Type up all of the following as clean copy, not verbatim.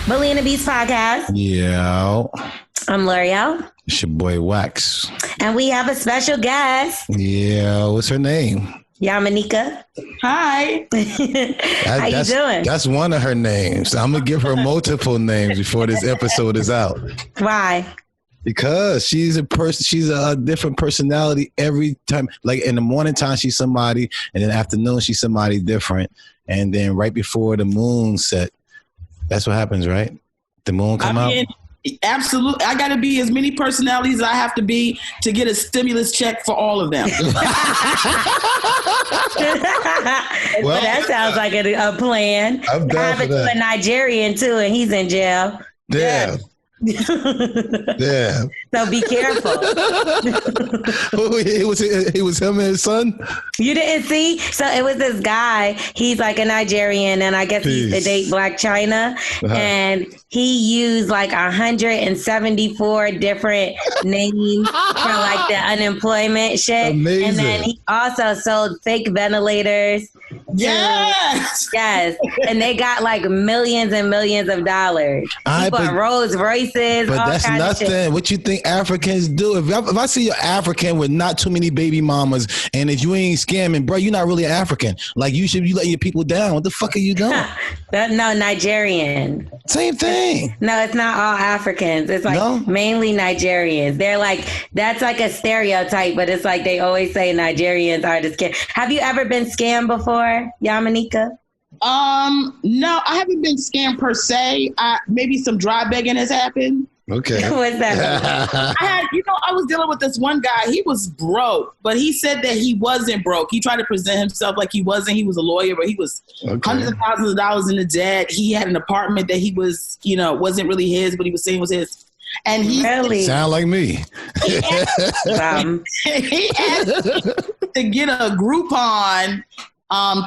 Bully and the Beast podcast. Yeah. I'm Lorel. It's your boy Wax. And we have a special guest. Yeah. What's her name? Yamaneika. Hi. How you doing? That's one of her names. I'm going to give her multiple names before this episode is out. Why? Because she's a person. She's a different personality every time. Like in the morning time, she's somebody. And then afternoon, she's somebody different. And then right before the moon set, that's what happens, right? The moon come out? Absolutely. I got to be as many personalities as I have to be to get a stimulus check for all of them. Well, that sounds like a plan. I'm down for that. A Nigerian too, and he's in jail. Yeah. Yeah. So be careful. It was him and his son? You didn't see? So it was this guy. He's like a Nigerian, and I guess he used to date Black China. Uh-huh. And he used like 174 different names for like the unemployment shit. Amazing. And then he also sold fake ventilators. Yes. Yes. And they got like millions and millions of dollars. He bought Rolls Royces. But that's nothing. What you think Africans do? If I see an African with not too many baby mamas, and if you ain't scamming, bro, you're not really an African. Like you should be letting your people down. What the fuck are you doing? No, Nigerian. Same thing. No, it's not all Africans. It's like mainly Nigerians. They're like, that's like a stereotype, but it's like they always say Nigerians are the scam. Have you ever been scammed before, Yamaneika? No, I haven't been scammed per se. Maybe some dry begging has happened. Okay. What's that? I was dealing with this one guy. He was broke, but he said that he wasn't broke. He tried to present himself like he wasn't. He was a lawyer, but he was hundreds of thousands of dollars in the debt. He had an apartment that he was, wasn't really his, but he was saying was his. And he really sound like me. He asked to get a Groupon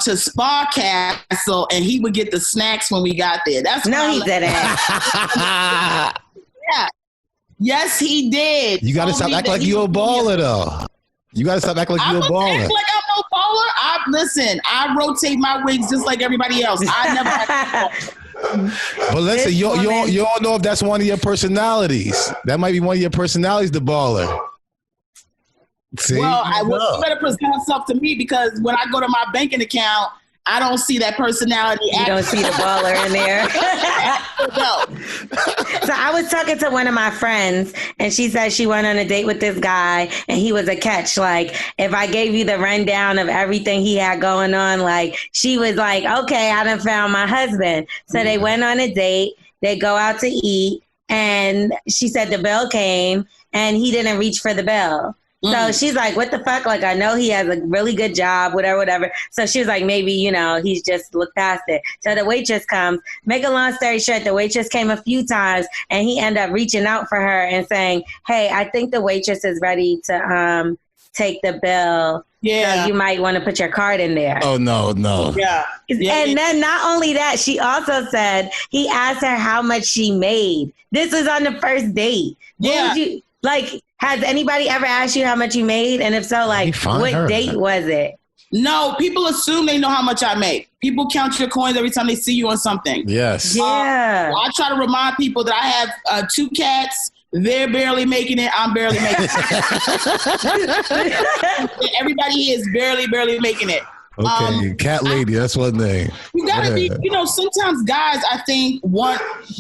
to Spa Castle, and he would get the snacks when we got there. That's he didn't. Yeah. Yes, he did. You got to stop acting like you a baller, though. You got to stop acting like you a baller. Act like I'm no baller. I rotate my wigs just like everybody else. I never But listen, you don't know if that's one of your personalities. That might be one of your personalities, the baller. See? Well, you better present herself to me, because when I go to my banking account, I don't see that personality. You don't see the baller in there. No. So I was talking to one of my friends, and she said she went on a date with this guy, and he was a catch. Like, if I gave you the rundown of everything he had going on, like, she was like, okay, I done found my husband. So they went on a date. They go out to eat, and she said the bill came, and he didn't reach for the bill. So she's like, what the fuck? Like, I know he has a really good job, whatever. So she was like, maybe, he's just looked past it. So the waitress comes. Make a long story short, the waitress came a few times, and he ended up reaching out for her and saying, hey, I think the waitress is ready to take the bill. Yeah. So you might want to put your card in there. Oh, no. Yeah. And then not only that, she also said he asked her how much she made. This was on the first date. Yeah. Has anybody ever asked you how much you made? And if so, what date was it? No, people assume they know how much I make. People count your coins every time they see you on something. Yes. Yeah. I try to remind people that I have 2 cats. They're barely making it. I'm barely making it. Everybody here is barely making it. Okay, cat lady, that's one thing. You gotta be, sometimes guys, I think,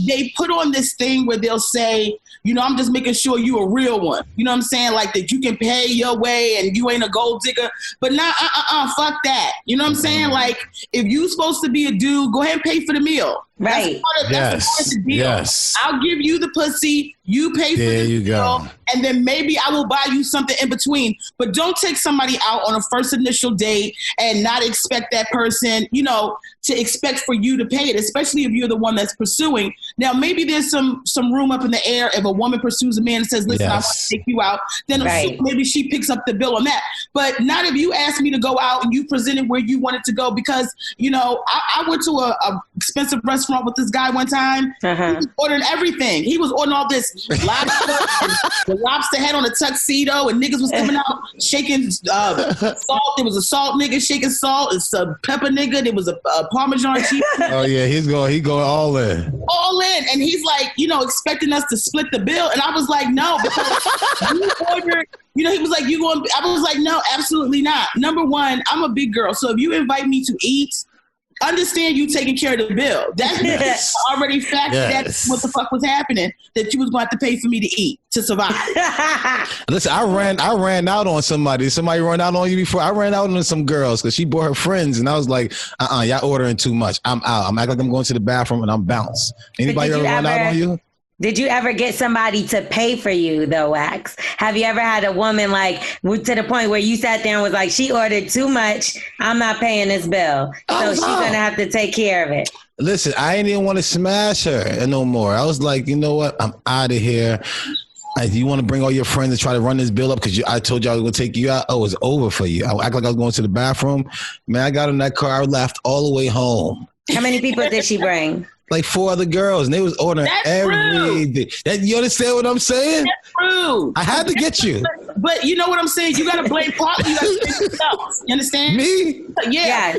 they put on this thing where they'll say, I'm just making sure you a real one. You know what I'm saying? Like that you can pay your way and you ain't a gold digger. But fuck that. You know what I'm saying? Like, if you supposed to be a dude, go ahead and pay for the meal. Right. That's part of the deal. Yes. I'll give you the pussy. You pay for the deal. And then maybe I will buy you something in between. But don't take somebody out on a first initial date and not expect that person, to expect for you to pay it, especially if you're the one that's pursuing. Now, maybe there's some room up in the air if a woman pursues a man and says, listen, I want to take you out. Then maybe she picks up the bill on that. But not if you ask me to go out and you presented where you wanted to go, because, I went to a expensive restaurant with this guy one time. Uh-huh. He was ordering everything. He was ordering all this lobster, the lobster head on a tuxedo, and niggas was coming out shaking salt. There was a salt nigga shaking salt. It's a pepper nigga. There was a Parmesan Parmesan cheese. Oh yeah, he going all in. And he's like, expecting us to split the bill. And I was like, no, because you ordered, he was like, I was like, no, absolutely not. Number one, I'm a big girl. So if you invite me to eat, understand you taking care of the bill. That's already factored. That's what the fuck was happening, that you was going to have to pay for me to eat to survive. Listen, I ran out on somebody. Somebody ran out on you before. I ran out on some girls because she brought her friends, and I was like, y'all ordering too much. I'm out. I'm acting like I'm going to the bathroom, and I'm bounced. Anybody ever run out on you? Did you ever get somebody to pay for you though, Wax? Have you ever had a woman to the point where you sat there and was like, she ordered too much, I'm not paying this bill, so she's gonna have to take care of it? Listen, I ain't even want to smash her no more. I was like, you know what? I'm out of here. If you want to bring all your friends and try to run this bill up because I told you I was going to take you out, it's over for you. I act like I was going to the bathroom. Man, I got in that car. I laughed all the way home. How many people did she bring? Like 4 other girls, and they was ordering everything. You understand what I'm saying? That's rude. I had to get you. But you know what I'm saying? You got to blame partly. You got to blame yourself. You understand? Me? Yeah.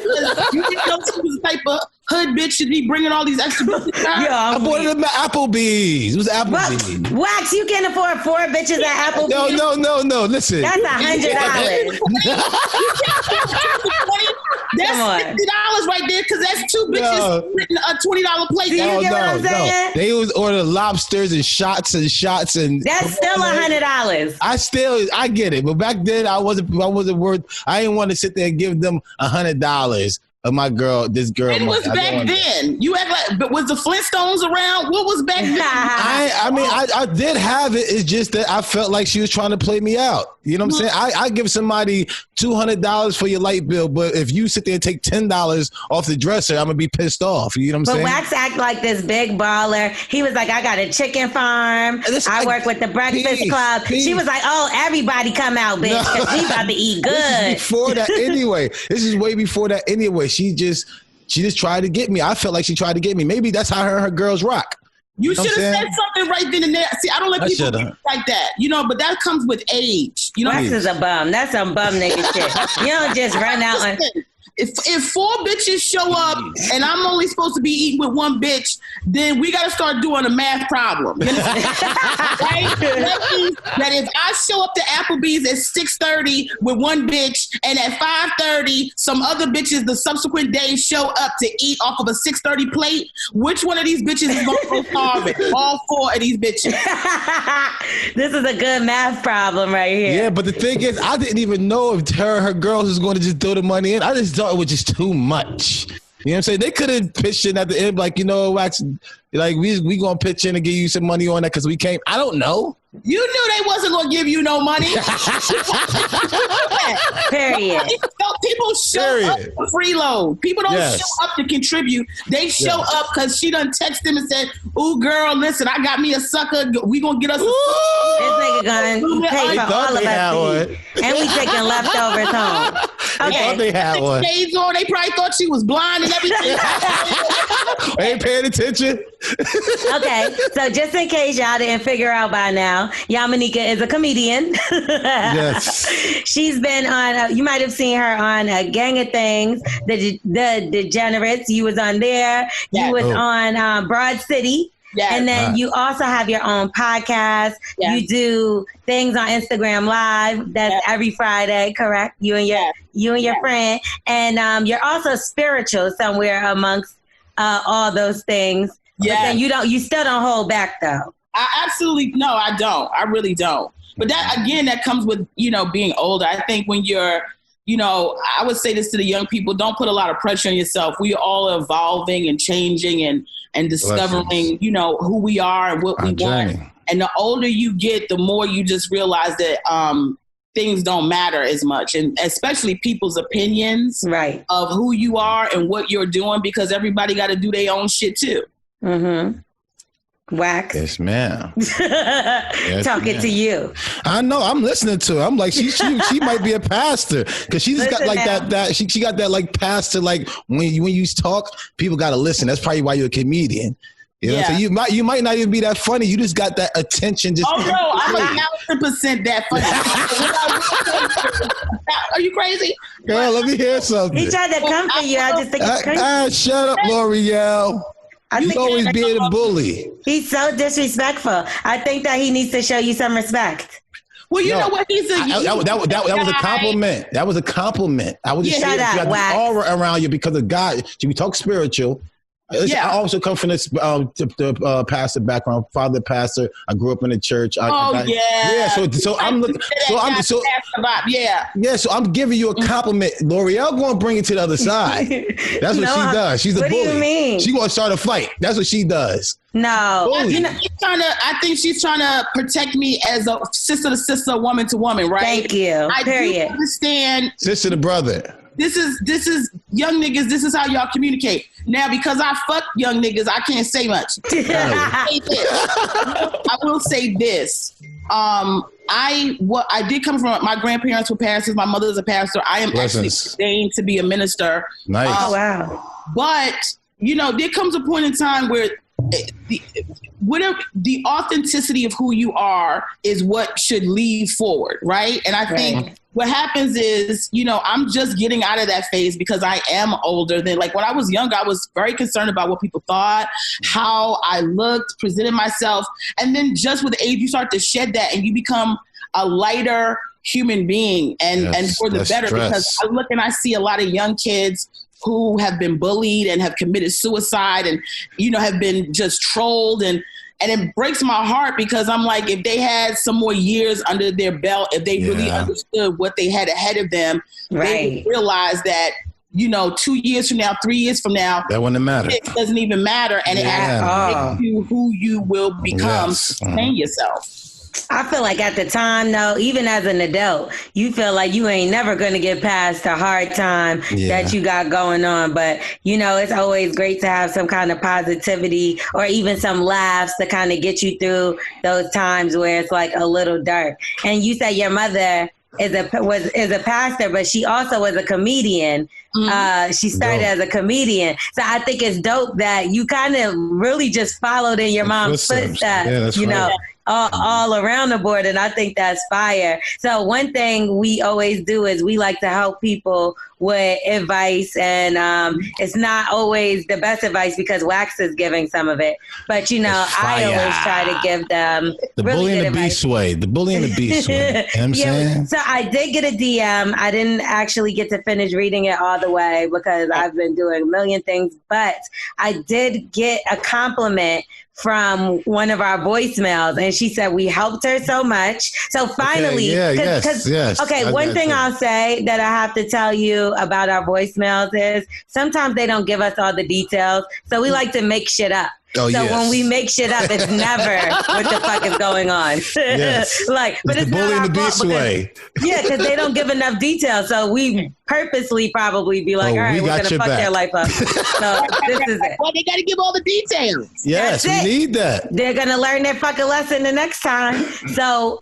You didn't know she was the type of hood bitch should be bringing all these extra bitches out. I bought it at Applebee's. It was Applebee's. Wax, you can't afford 4 bitches at Applebee's? No. Listen. That's $100. That's $50 right there, because that's 2 bitches getting a $20 plate. Do you get what I'm saying? They was ordering lobsters and shots, and that's still $100. I get it, but back then I wasn't worth. I didn't want to sit there and give them $100 of this girl. It was back then. You act like, but was the Flintstones around? What was back then? I did have it. It's just that I felt like she was trying to play me out. You know what I'm saying? I give somebody $200 for your light bill, but if you sit there and take $10 off the dresser, I'm gonna be pissed off. You know what I'm saying? But Wax act like this big baller. He was like, I got a chicken farm. I work with the Breakfast Club. She was like, oh, everybody come out, bitch, because she about to eat good. This is before that anyway. This is way before that anyway. She just tried to get me. I felt like she tried to get me. Maybe that's how her and her girls rock. You should have said something right then and there. See, I don't let people get like that, but that comes with age. Wax is a bum. That's some bum nigga shit. You don't just run out on... If 4 bitches show up and I'm only supposed to be eating with 1 bitch, then we got to start doing a math problem. You understand? Right? That means that if I show up to Applebee's at 6:30 with 1 bitch, and at 5:30 some other bitches the subsequent day show up to eat off of a 6:30 plate, which one of these bitches is going to go starving? All 4 of these bitches. This is a good math problem right here. Yeah, but the thing is, I didn't even know if her girls was going to just throw the money in. I just thought it was just too much. You know what I'm saying? They could have pitched in at the end, like, Wax, like we gonna pitch in and give you some money on that because we came. I don't know. You knew they wasn't gonna give you no money. Period. People show up for freeload. People don't show up to contribute. They show up because she done text him and said, "Ooh, girl, listen, I got me a sucker. We gonna get us a sucker. This nigga gonna pay for all of us, and we taking leftovers home." Okay. They thought they had one. Shades on. They probably thought she was blind and everything. They ain't paying attention. Okay, so just in case y'all didn't figure out by now, Yamaneika is a comedian. Yes. She's been on, you might have seen her on A Gang of Things, the Degenerates. You was on there. You was on Broad City. Yes. And then you also have your own podcast. Yes. You do things on Instagram Live. That's every Friday, correct? You and your friend. And you're also spiritual somewhere amongst all those things. Yeah. You still don't hold back though. I don't. I really don't. But that, again, that comes with, being older. I think when you're, I would say this to the young people, don't put a lot of pressure on yourself. We are all evolving and changing and discovering, who we are and what we want. And the older you get, the more you just realize that things don't matter as much. And especially people's opinions of who you are and what you're doing, because everybody got to do their own shit too. Mm-hmm. Wax. Yes, ma'am. Talking to you. I know. I'm listening to her. I'm like, she might be a pastor because she just got like that. She got that like pastor. Like when you talk, people got to listen. That's probably why you're a comedian. You know, so you might not even be that funny. You just got that attention. Just no, I'm 1,000% that funny. Are you crazy? Girl, let me hear something. He tried to comfort you. I just think it's crazy. Shut up, L'Oreal. You always being a bully. He's so disrespectful. I think that he needs to show you some respect. Well, you know what? He's that was a compliment. That was a compliment. I was just saying you got the aura around you because of God. We talk spiritual. I also come from this the pastor background, father pastor. I grew up in the church. So I'm looking. So I'm giving you a compliment. L'Oreal going to bring it to the other side. That's what she does. She's a bully. What do you mean? She going to start a fight. That's what she does. No, I think she's trying to protect me as a sister to sister, woman to woman. Right? Thank you. Period. Do understand. Sister to brother. This is young niggas. This is how y'all communicate. Now, because I fuck young niggas, I can't say much. I will say this. I did come from, my grandparents were pastors. My mother's a pastor. I am actually ordained to be a minister. Nice. Oh, wow. But, there comes a point in time where the authenticity of who you are is what should lead forward, right? And I think what happens is, I'm just getting out of that phase because I am older than, like, when I was younger, I was very concerned about what people thought, how I looked, presented myself. And then just with age, you start to shed that and you become a lighter human being and for the better. Stress. Because I look and I see a lot of young kids who have been bullied and have committed suicide and, have been just trolled. And it breaks my heart because I'm like, if they had some more years under their belt, if they really understood what they had ahead of them, they would realize that, 2 years from now, 3 years from now, that wouldn't matter. It doesn't even matter. And it actually makes you who you will become, sustain yourself. I feel like at the time, though, even as an adult, you feel like you ain't never going to get past the hard time that you got going on. But, it's always great to have some kind of positivity or even some laughs to kind of get you through those times where it's like a little dark. And you said your mother is a pastor, but she also was a comedian. She started as a comedian. So I think it's dope that you kind of really just followed in your mom's footsteps, all around the board. And I think that's fire. So one thing we always do is we like to help people with advice. And it's not always the best advice because Wax is giving some of it. But, I always try to give them the really bully good and the beast way. The bully and the beast way. You know what I'm saying? So I did get a DM. I didn't actually get to finish reading it all the way because I've been doing a million things. But I did get a compliment from one of our voicemails, and she said we helped her so much. So finally, one thing I'll say that I have to tell you about our voicemails is sometimes they don't give us all the details, so we like to make shit up. When we make shit up, it's never what the fuck is going on. But it's the bully and the beast way. Yeah, because they don't give enough details. So we purposely probably be like, all right, we're going to fuck their life up. So this is it. Well, they got to give all the details. Yes, we need that. They're going to learn their fucking lesson the next time. So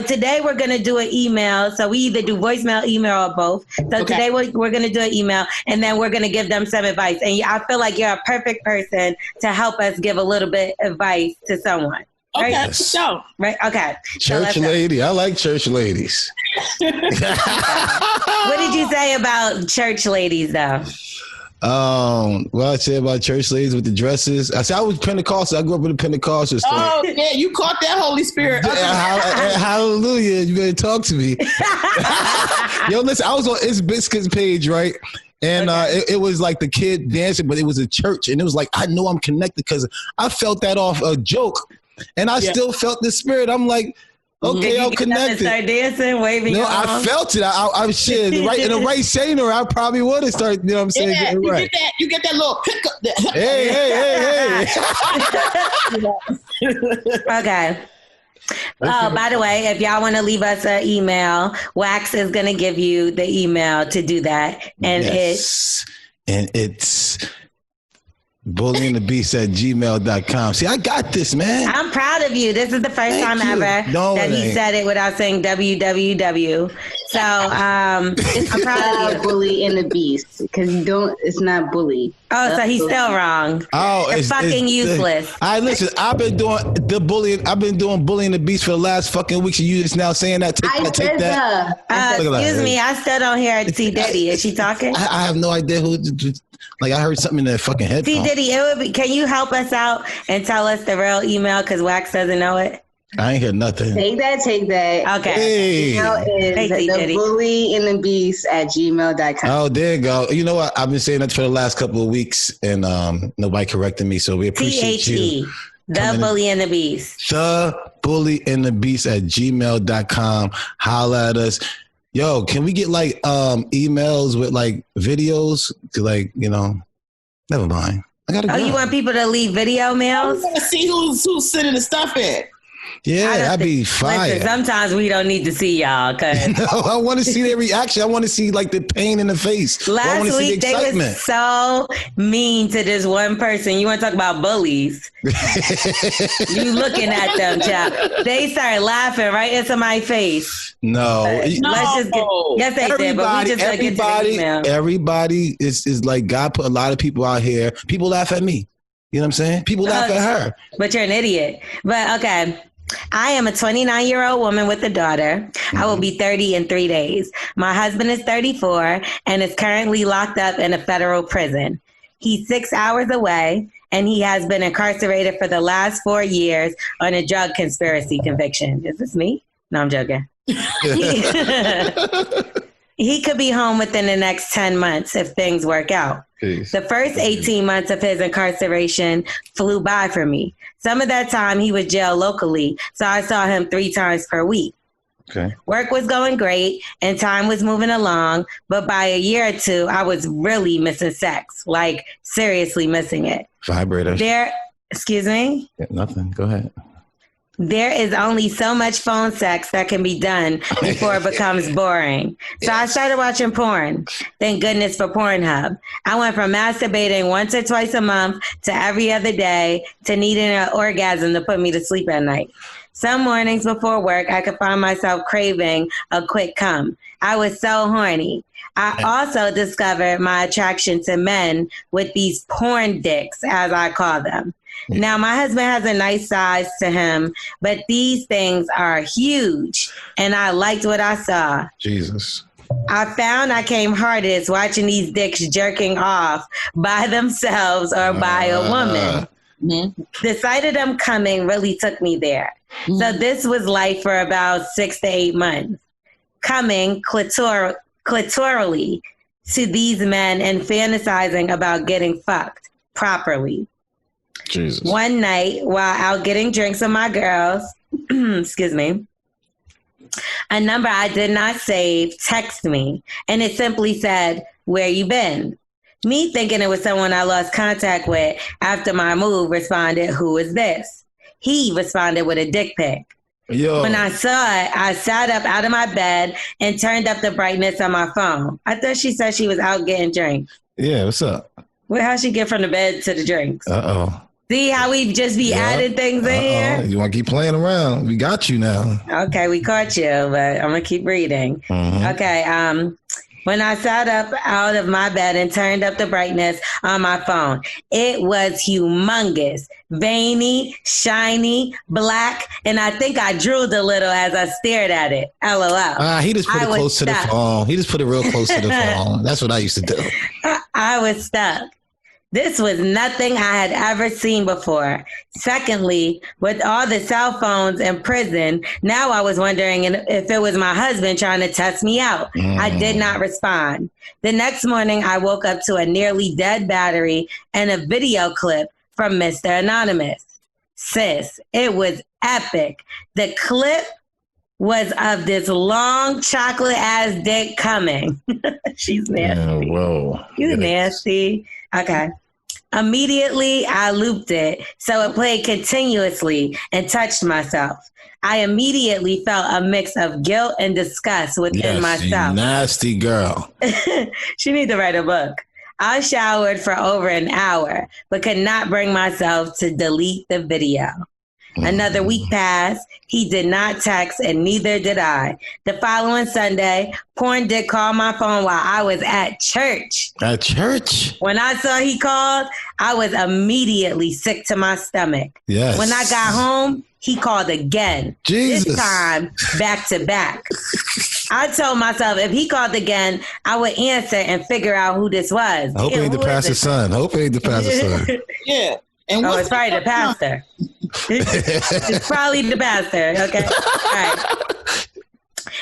today we're going to do an email. So we either do voicemail, email, or both. So today we're going to do an email, and then we're going to give them some advice. And I feel like you're a perfect person to help us give a little bit of advice to someone. Okay, right? so right, okay. Church lady, I like church ladies. What did you say about church ladies, though? Well, I say about church ladies with the dresses. I said I was Pentecostal. I grew up in a Pentecostal story. Oh yeah, you caught that Holy Spirit. Hallelujah! You better talk to me. Yo, listen, I was on It's Biscuits page, right? And it was like the kid dancing, but it was a church. And it was like, I know I'm connected because I felt that off a joke. And I still felt the spirit. I'm like, okay, I'm connected. Start dancing, waving. No, I felt it. I shit. In the right singer, I probably would have started, you know what I'm saying? Yeah, you get that little pick up there. Hey. Okay. By the way, if y'all want to leave us an email, Wax is going to give you the email to do that. And it's bullyingthebeast@gmail.com. See, I got this, man. I'm proud of you. This is the first time ever that he said it without saying www. So I'm proud of you. Bully and the Beast, because you don't. It's not bully. Oh, so he's still wrong. Oh, it's fucking useless. All right, listen. I've been doing bullying the beast for the last fucking weeks. And you just now saying that? Take that. Excuse me. I still don't hear T Diddy. Is she talking? I have no idea who. Like, I heard something in that fucking head. T Diddy, can you help us out and tell us the real email, because Wax doesn't know it? I ain't hear nothing. Take that. Okay. Hey. Email is the bullyingthebeast@gmail.com. Oh, there you go. You know what? I've been saying that for the last couple of weeks, and nobody corrected me, so we appreciate you. The Bully and the Beast. The Bully and the Beast @gmail.com. Holla at us. Yo, can we get like emails with like videos? Like, never mind. I gotta go. You want people to leave video mails? I want to see who's sending the stuff in. Yeah, that'd be fire. Listen, sometimes we don't need to see y'all. No, I want to see their reaction. I want to see like the pain in the face. Last week they were so mean to this one person. You want to talk about bullies? You looking at them, child. They started laughing right into my face. No. Let's just yes, they did, but we just get to the email. Everybody is like, God put a lot of people out here. People laugh at me. You know what I'm saying? People laugh at her. But you're an idiot. But okay. I am a 29-year-old woman with a daughter. I will be 30 in 3 days. My husband is 34 and is currently locked up in a federal prison. He's 6 hours away, and he has been incarcerated for the last 4 years on a drug conspiracy conviction. Is this me? No, I'm joking. He could be home within the next 10 months if things work out. Peace. The first 18 months of his incarceration flew by for me. Some of that time he was jailed locally, so I saw him 3 times per week. Okay. Work was going great and time was moving along, but by a year or two, I was really missing sex, like seriously missing it. Vibrators. Excuse me? Yeah, nothing. Go ahead. There is only so much phone sex that can be done before it becomes boring. So I started watching porn. Thank goodness for Pornhub. I went from masturbating once or twice a month to every other day to needing an orgasm to put me to sleep at night. Some mornings before work, I could find myself craving a quick cum. I was so horny. I also discovered my attraction to men with these porn dicks, as I call them. Now, my husband has a nice size to him, but these things are huge, and I liked what I saw. Jesus. I found I came hardest watching these dicks jerking off by themselves or by a woman. The sight of them coming really took me there. So this was life for about 6 to 8 months. Coming clitorally to these men and fantasizing about getting fucked properly. Jesus. One night while out getting drinks with my girls, excuse me, a number I did not save texted me, and it simply said, "Where you been?" Me thinking it was someone I lost contact with after my move responded, "Who is this?" He responded with a dick pic. Yo. When I saw it, I sat up out of my bed and turned up the brightness on my phone. I thought she said she was out getting drinks. Yeah, what's up? Well, how'd she get from the bed to the drinks? Uh-oh. See how we just be adding things in here? You want to keep playing around? We got you now. Okay, we caught you, but I'm going to keep reading. Okay, when I sat up out of my bed and turned up the brightness on my phone, it was humongous, veiny, shiny, black, and I think I drooled a little as I stared at it. LOL. He just put it close to the phone. He just put it real close to the phone. That's what I used to do. I was stuck. This was nothing I had ever seen before. Secondly, with all the cell phones in prison, now I was wondering if it was my husband trying to test me out. I did not respond. The next morning, I woke up to a nearly dead battery and a video clip from Mr. Anonymous. Sis, it was epic. The clip was of this long chocolate ass dick coming. She's nasty. Whoa. You nasty. Okay. Immediately, I looped it, so it played continuously and touched myself. I immediately felt a mix of guilt and disgust within myself. You nasty girl. She needs to write a book. I showered for over an hour, but could not bring myself to delete the video. Another week passed. He did not text, and neither did I. The following Sunday, porn dick called my phone while I was at church. At church? When I saw he called, I was immediately sick to my stomach. Yes. When I got home, he called again. Jesus. This time, back to back. I told myself if he called again, I would answer and figure out who this was. I hope it ain't the pastor's son. Yeah. And it's probably the pastor. It's probably the pastor. Okay. All right.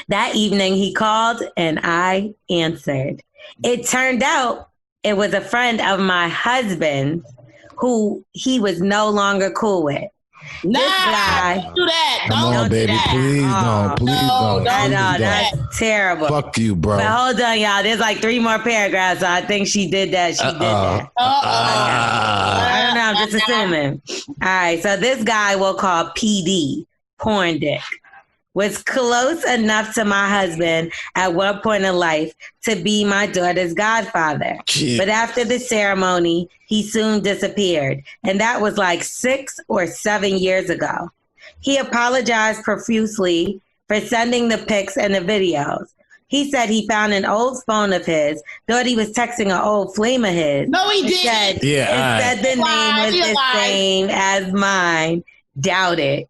That evening he called and I answered. It turned out it was a friend of my husband who he was no longer cool with. Nah, don't do that. Don't do that. Please don't. I know, that's terrible. Fuck you, bro. But hold on, y'all. There's like 3 more paragraphs, so I think she did that. She did that. I don't know. I'm just assuming. All right. So this guy we'll call PD, porn dick, was close enough to my husband at one point in life to be my daughter's godfather. Jeez. But after the ceremony, he soon disappeared. And that was like 6 or 7 years ago. He apologized profusely for sending the pics and the videos. He said he found an old phone of his, thought he was texting an old flame of his. No, he didn't. Said the name was the same as mine. Doubt it.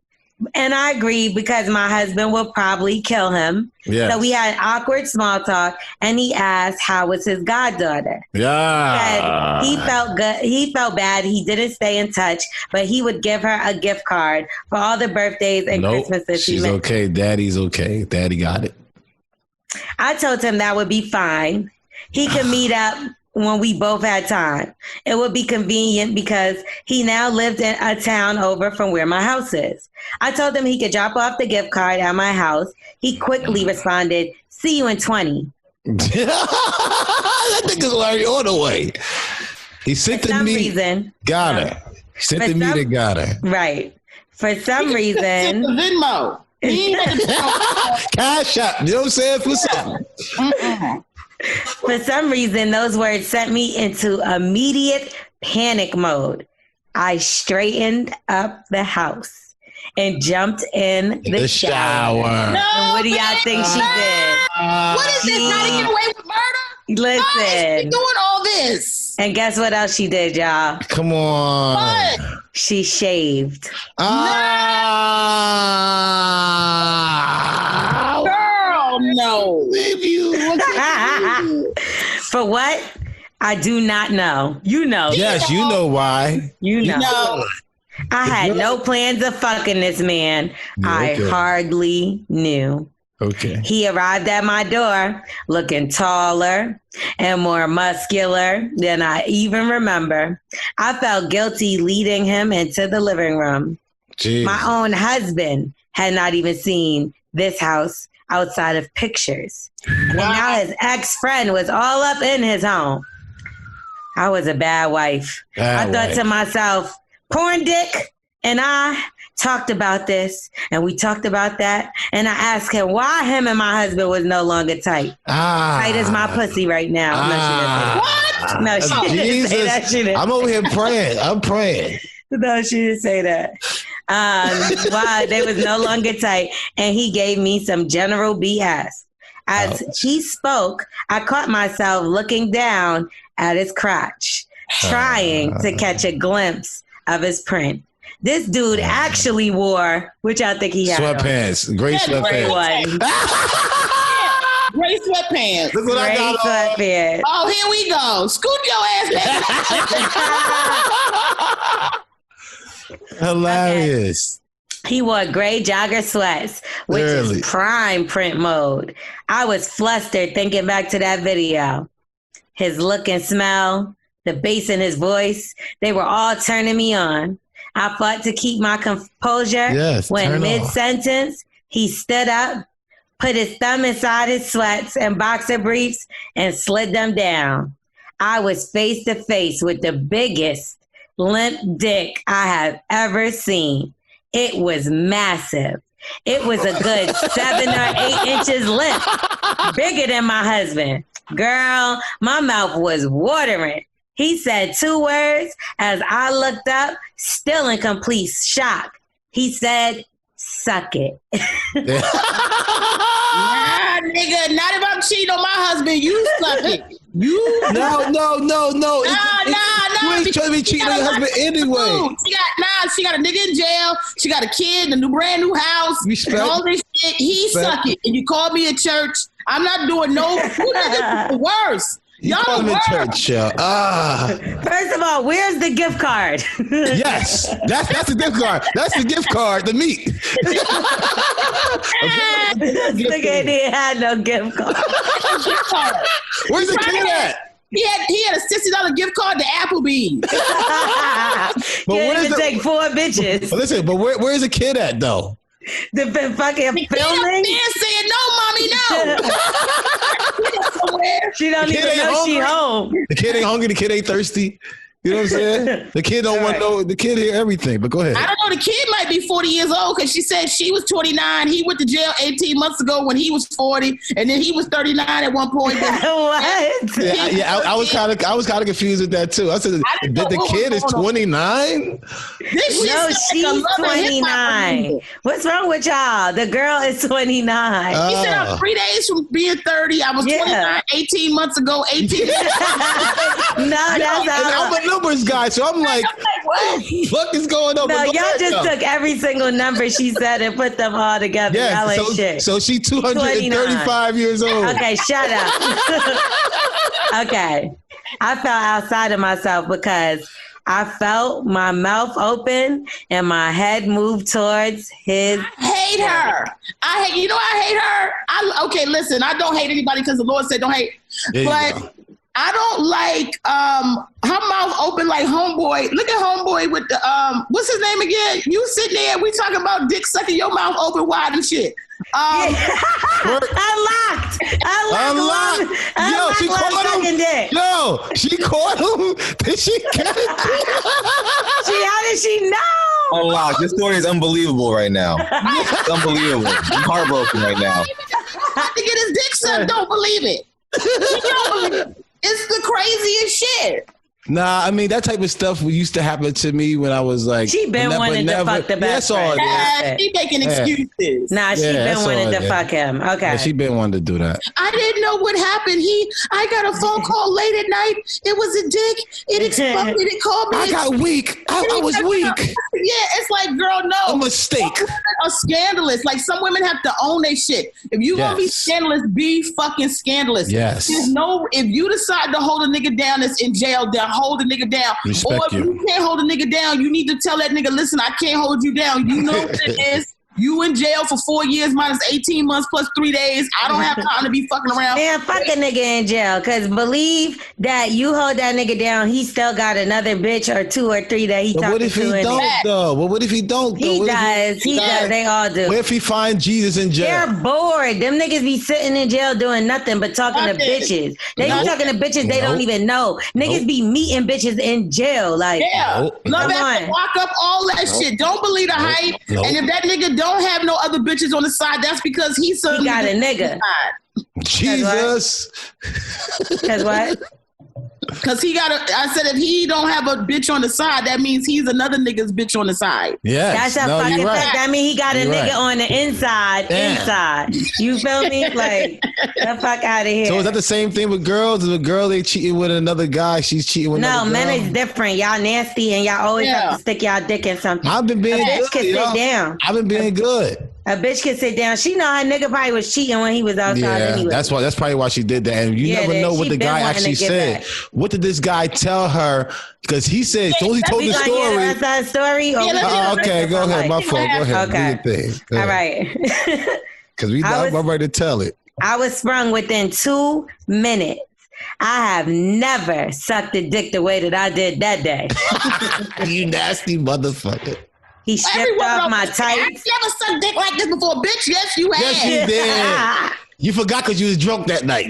And I agreed because my husband will probably kill him. Yes. So we had awkward small talk, and he asked how was his goddaughter. Yeah. He felt good. He felt bad. He didn't stay in touch, but he would give her a gift card for all the birthdays and Christmases. She's okay. Daddy's okay. Daddy got it. I told him that would be fine. He could meet up when we both had time. It would be convenient because he now lived in a town over from where my house is. I told him he could drop off the gift card at my house. He quickly responded, "See you in 20." That nigga's already on the way. He sent to me. Reason, got her. He sent to me to got her. Right. For some reason. Venmo. Cash App. You know what I'm saying? For something. For some reason, those words sent me into immediate panic mode. I straightened up the house and jumped in the shower. No, what do y'all think she did? What is this? Trying to get away with murder? Listen. Why is she doing all this? And guess what else she did, y'all? Come on. What? She shaved. Girl, no. For what? I do not know. You know. Yes, you know why. You know. I had no plans of fucking this man. Yeah, okay. I hardly knew. Okay. He arrived at my door looking taller and more muscular than I even remember. I felt guilty leading him into the living room. Jeez. My own husband had not even seen this house outside of pictures. Wow. And now his ex-friend was all up in his home. I was a bad wife. I thought to myself, porn dick and I talked about this and we talked about that. And I asked him why him and my husband was no longer tight. Tight as my pussy right now. What? No, she didn't say that. She didn't. I'm over here praying. I'm praying. No, she didn't say that. Why they was no longer tight. And he gave me some general BS. As he spoke, I caught myself looking down at his crotch, trying to catch a glimpse of his print. This dude actually wore, which I think he had sweatpants, gray sweatpants. Gray sweatpants. Look what I got sweatpants. Oh, here we go. Scoot your ass back. Hilarious. Okay. He wore gray jogger sweats, which is prime print mode. I was flustered thinking back to that video. His look and smell, the bass in his voice, they were all turning me on. I fought to keep my composure when mid-sentence, he stood up, put his thumb inside his sweats and boxer briefs and slid them down. I was face to face with the biggest limp dick I have ever seen. It was massive. It was a good 7 or 8 inches limp, bigger than my husband. Girl, my mouth was watering. He said 2 words as I looked up, still in complete shock. He said, suck it. Nah, nigga, not if I'm cheating on my husband. You suck it. You No. Nah. You ain't trying to be cheating on your husband anyway. She got a nigga in jail. She got a kid, brand new house, Respect. and all this shit. He suck it. And you call me at church. I'm not doing no worse. You call him in church, yo. First of all, where's the gift card? Yes, that's the gift card. That's the gift card. The meat. This nigga didn't have no gift card. Where's the kid at? He had a $60 gift card to Applebee's. But Can't even take 4 bitches. But listen, but where's the kid at though? They've been fucking He filming. upstairs saying, no, mommy, no. She don't even know she home. The kid ain't hungry. The kid ain't thirsty. You know what I'm saying? The kid don't want no. The kid hear everything. But go ahead. I don't know. The kid might be 40 years old because she said she was 29. He went to jail 18 months ago when he was 40, and then he was 39 at one point. What? Yeah. I was kind of confused with that too. I said, the kid is 29. No, she's 29. What's wrong with y'all? The girl is 29. He said I'm 3 days from being 30. I was 29 18 months ago. 18. No, that's I'm a numbers guy, so I'm like, what the fuck is going on? No, y'all just took every single number she said and put them all together. Yeah, y'all ain't shit. So she's 235 years old. Okay, shut up. Okay. I felt outside of myself because I felt my mouth open and my head moved towards his. I hate her. I hate her. Okay, listen, I don't hate anybody because the Lord said don't hate. But I don't like her mouth open like homeboy. Look at homeboy with the what's his name again? You sitting there, we talking about dick sucking your mouth open wide and shit. Unlocked. Yo, she caught him. Yo, she caught him. Did she get it? How did she know? Unlocked. This story is unbelievable right now. It's unbelievable. I'm heartbroken right now. To get his dick sucked, don't believe it. He don't believe it. It's the craziest shit. Nah, I mean that type of stuff used to happen to me when I was like. She been wanting to fuck the best friend. She making excuses. Nah, she been wanting to fuck him. Okay. Yeah, she been wanting to do that. I didn't know what happened. I got a phone call late at night. It was a dick. It exploded. It called me. I got weak. I was weak. Yeah, it's like, girl, no. A mistake. Some women are scandalous. Like some women have to own their shit. If you gonna be scandalous, be fucking scandalous. Yes. If you decide to hold a nigga down that's in jail, then hold a nigga down. Respect or if you can't hold a nigga down, you need to tell that nigga, listen, I can't hold you down. You know what it is. You in jail for 4 years minus 18 months plus 3 days. I don't have time to be fucking around. Man, fuck a nigga in jail. Because believe that you hold that nigga down, he still got another bitch or 2 or 3 that he talking to. What if he don't, though? Well, what if he don't, though? He does. He does. They all do. What if he find Jesus in jail? They're bored. Them niggas be sitting in jail doing nothing but talking to bitches. They be talking to bitches they don't even know. Niggas be meeting bitches in jail. Like, love that. Lock up all that shit. Don't believe the hype. And if that nigga don't have no other bitches on the side, that's because he got a nigga. Jesus. Because what? Because I said if he don't have a bitch on the side, that means he's another nigga's bitch on the side. Yeah. That's a fucking fact. That means he got a nigga on the inside. You feel me? Like, the fuck out of here. So is that the same thing with girls? Is a girl they cheating with another guy, she's cheating with another girl? No, men is different. Y'all nasty and y'all always have to stick y'all dick in something. I've been being good. Bitch can sit down. I've been being good. A bitch can sit down. She know her nigga probably was cheating when he was outside anyway. That's probably why she did that. And you never know what the guy actually said. What did this guy tell her? Because he said, he told the story. Hear the rest of that story? Okay, go ahead. My fault. Go ahead. Okay. Do your thing. All right. Because I'm ready to tell it. I was sprung within 2 minutes. I have never sucked a dick the way that I did that day. You nasty motherfucker. He stripped off my tights. I never sucked dick like this before, bitch. Yes, you have. Yes, you did. You forgot because you was drunk that night.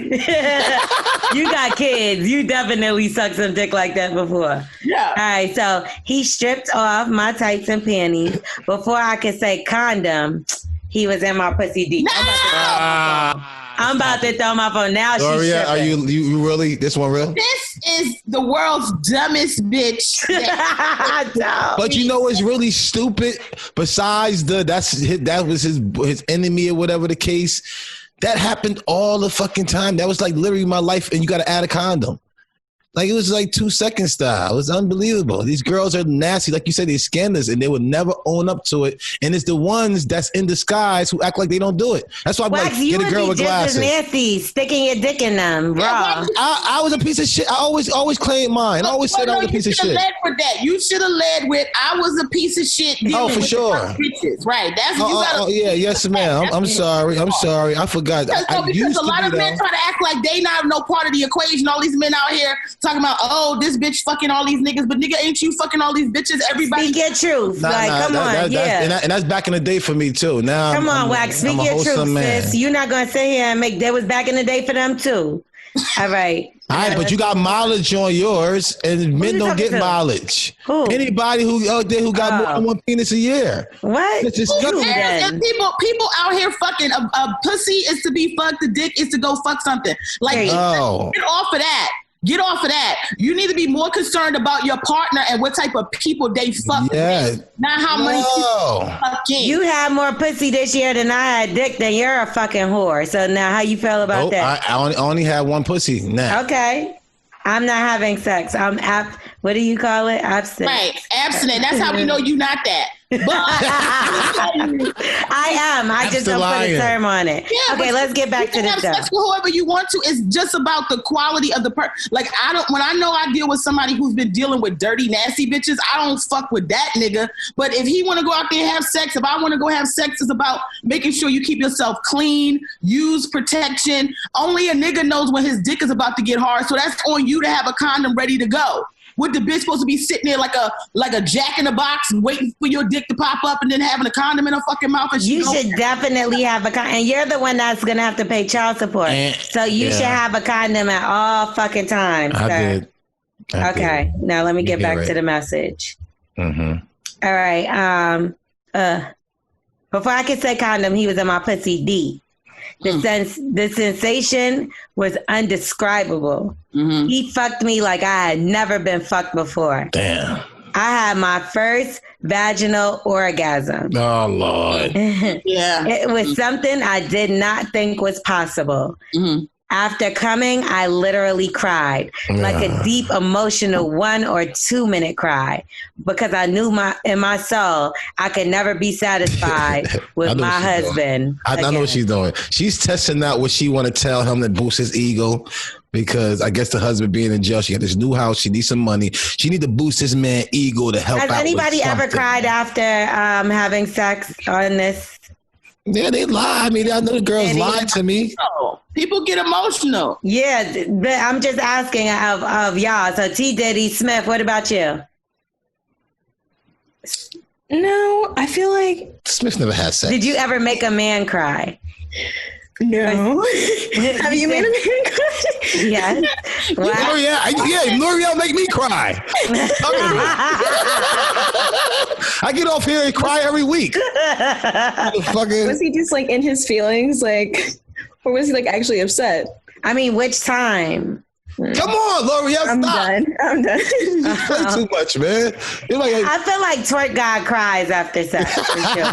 You got kids. You definitely sucked some dick like that before. Yeah. All right, so he stripped off my tights and panties. Before I could say condom, he was in my pussy deep. No! I'm about to throw my phone now. Gloria, are you really this one real? This is the world's dumbest bitch. But you know what's really stupid? Besides that was his enemy or whatever the case. That happened all the fucking time. That was like literally my life, and you got to add a condom. Like it was like 2 second style. It was unbelievable. These girls are nasty. Like you said, they're scandalous and they would never own up to it. And it's the ones that's in disguise who act like they don't do it. That's why I'm like, get a girl with glasses. You would be just as nasty, sticking your dick in them, bro. Yeah, I was a piece of shit. I always claimed mine. I always said I was a piece of shit. Led with that. You should have led with, I was a piece of shit. Oh, for sure. Bitches. Right. That's what you gotta. Yeah, yes, ma'am. I'm sorry. I forgot. Because a lot of men try to act like they not no part of the equation. All these men out here talking about, oh, this bitch fucking all these niggas, but nigga, ain't you fucking all these bitches? Everybody speak your truth. Come on, and that's back in the day for me too. Now, come on, Wax, speak your truth, sis. You're not gonna sit here and make. That was back in the day for them too. All right. All right, but you got mileage on yours, and men don't get mileage. Who? Anybody who out there who got more than one penis a year. What? It's just and people out here fucking a pussy is to be fucked. The dick is to go fuck something. Like get off of that. Get off of that. You need to be more concerned about your partner and what type of people they fuck with. Not how many people fucking. You had more pussy this year than I had dick, then you're a fucking whore. So now how you feel about that? I only had one pussy now. Okay. I'm not having sex. I'm what do you call it? Abstinent. Right. Abstinent. That's how we know you not that. But I am. I just don't put a term on it. Yeah, okay, let's get back to this stuff. Sex with whoever you want to. It's just about the quality of the person. Like when I know I deal with somebody who's been dealing with dirty, nasty bitches, I don't fuck with that nigga. But if he want to go out there and have sex, if I want to go have sex, it's about making sure you keep yourself clean, use protection. Only a nigga knows when his dick is about to get hard. So that's on you to have a condom ready to go. What the bitch supposed to be sitting there like a jack in the box and waiting for your dick to pop up and then having a condom in her fucking mouth? And you should definitely have a condom. And you're the one that's going to have to pay child support. So you should have a condom at all fucking times. I did. Okay. Now let me get back to the message. Mm-hmm. All right. Before I could say condom, he was in my pussy D. The sensation was undescribable. Mm-hmm. He fucked me like I had never been fucked before. Damn. I had my first vaginal orgasm. Oh, Lord. Yeah. It was something I did not think was possible. Mm-hmm. After coming, I literally cried, like a deep, emotional 1 or 2 minute cry, because I knew in my soul I could never be satisfied with my husband. I know what she's doing. She's testing out what she want to tell him that boosts his ego, because I guess the husband being in jail, she got this new house, she needs some money. She need to boost his man ego to help out. Has anybody ever cried after having sex on this? Yeah, they lie. I mean, I know the girls lied to me. People get emotional. Yeah, but I'm just asking of y'all. So T. Diddy Smith, what about you? No, I feel like Smith never had sex. Did you ever make a man cry? No. Have you made a man cry? Yes. Lorel make me cry. I get off here and cry every week. Was he just like in his feelings, like, or was he like actually upset? I mean, which time? Come on, L'Oreal, I'm done. You play too much, man. I feel like Twerk God cries after sex. For sure.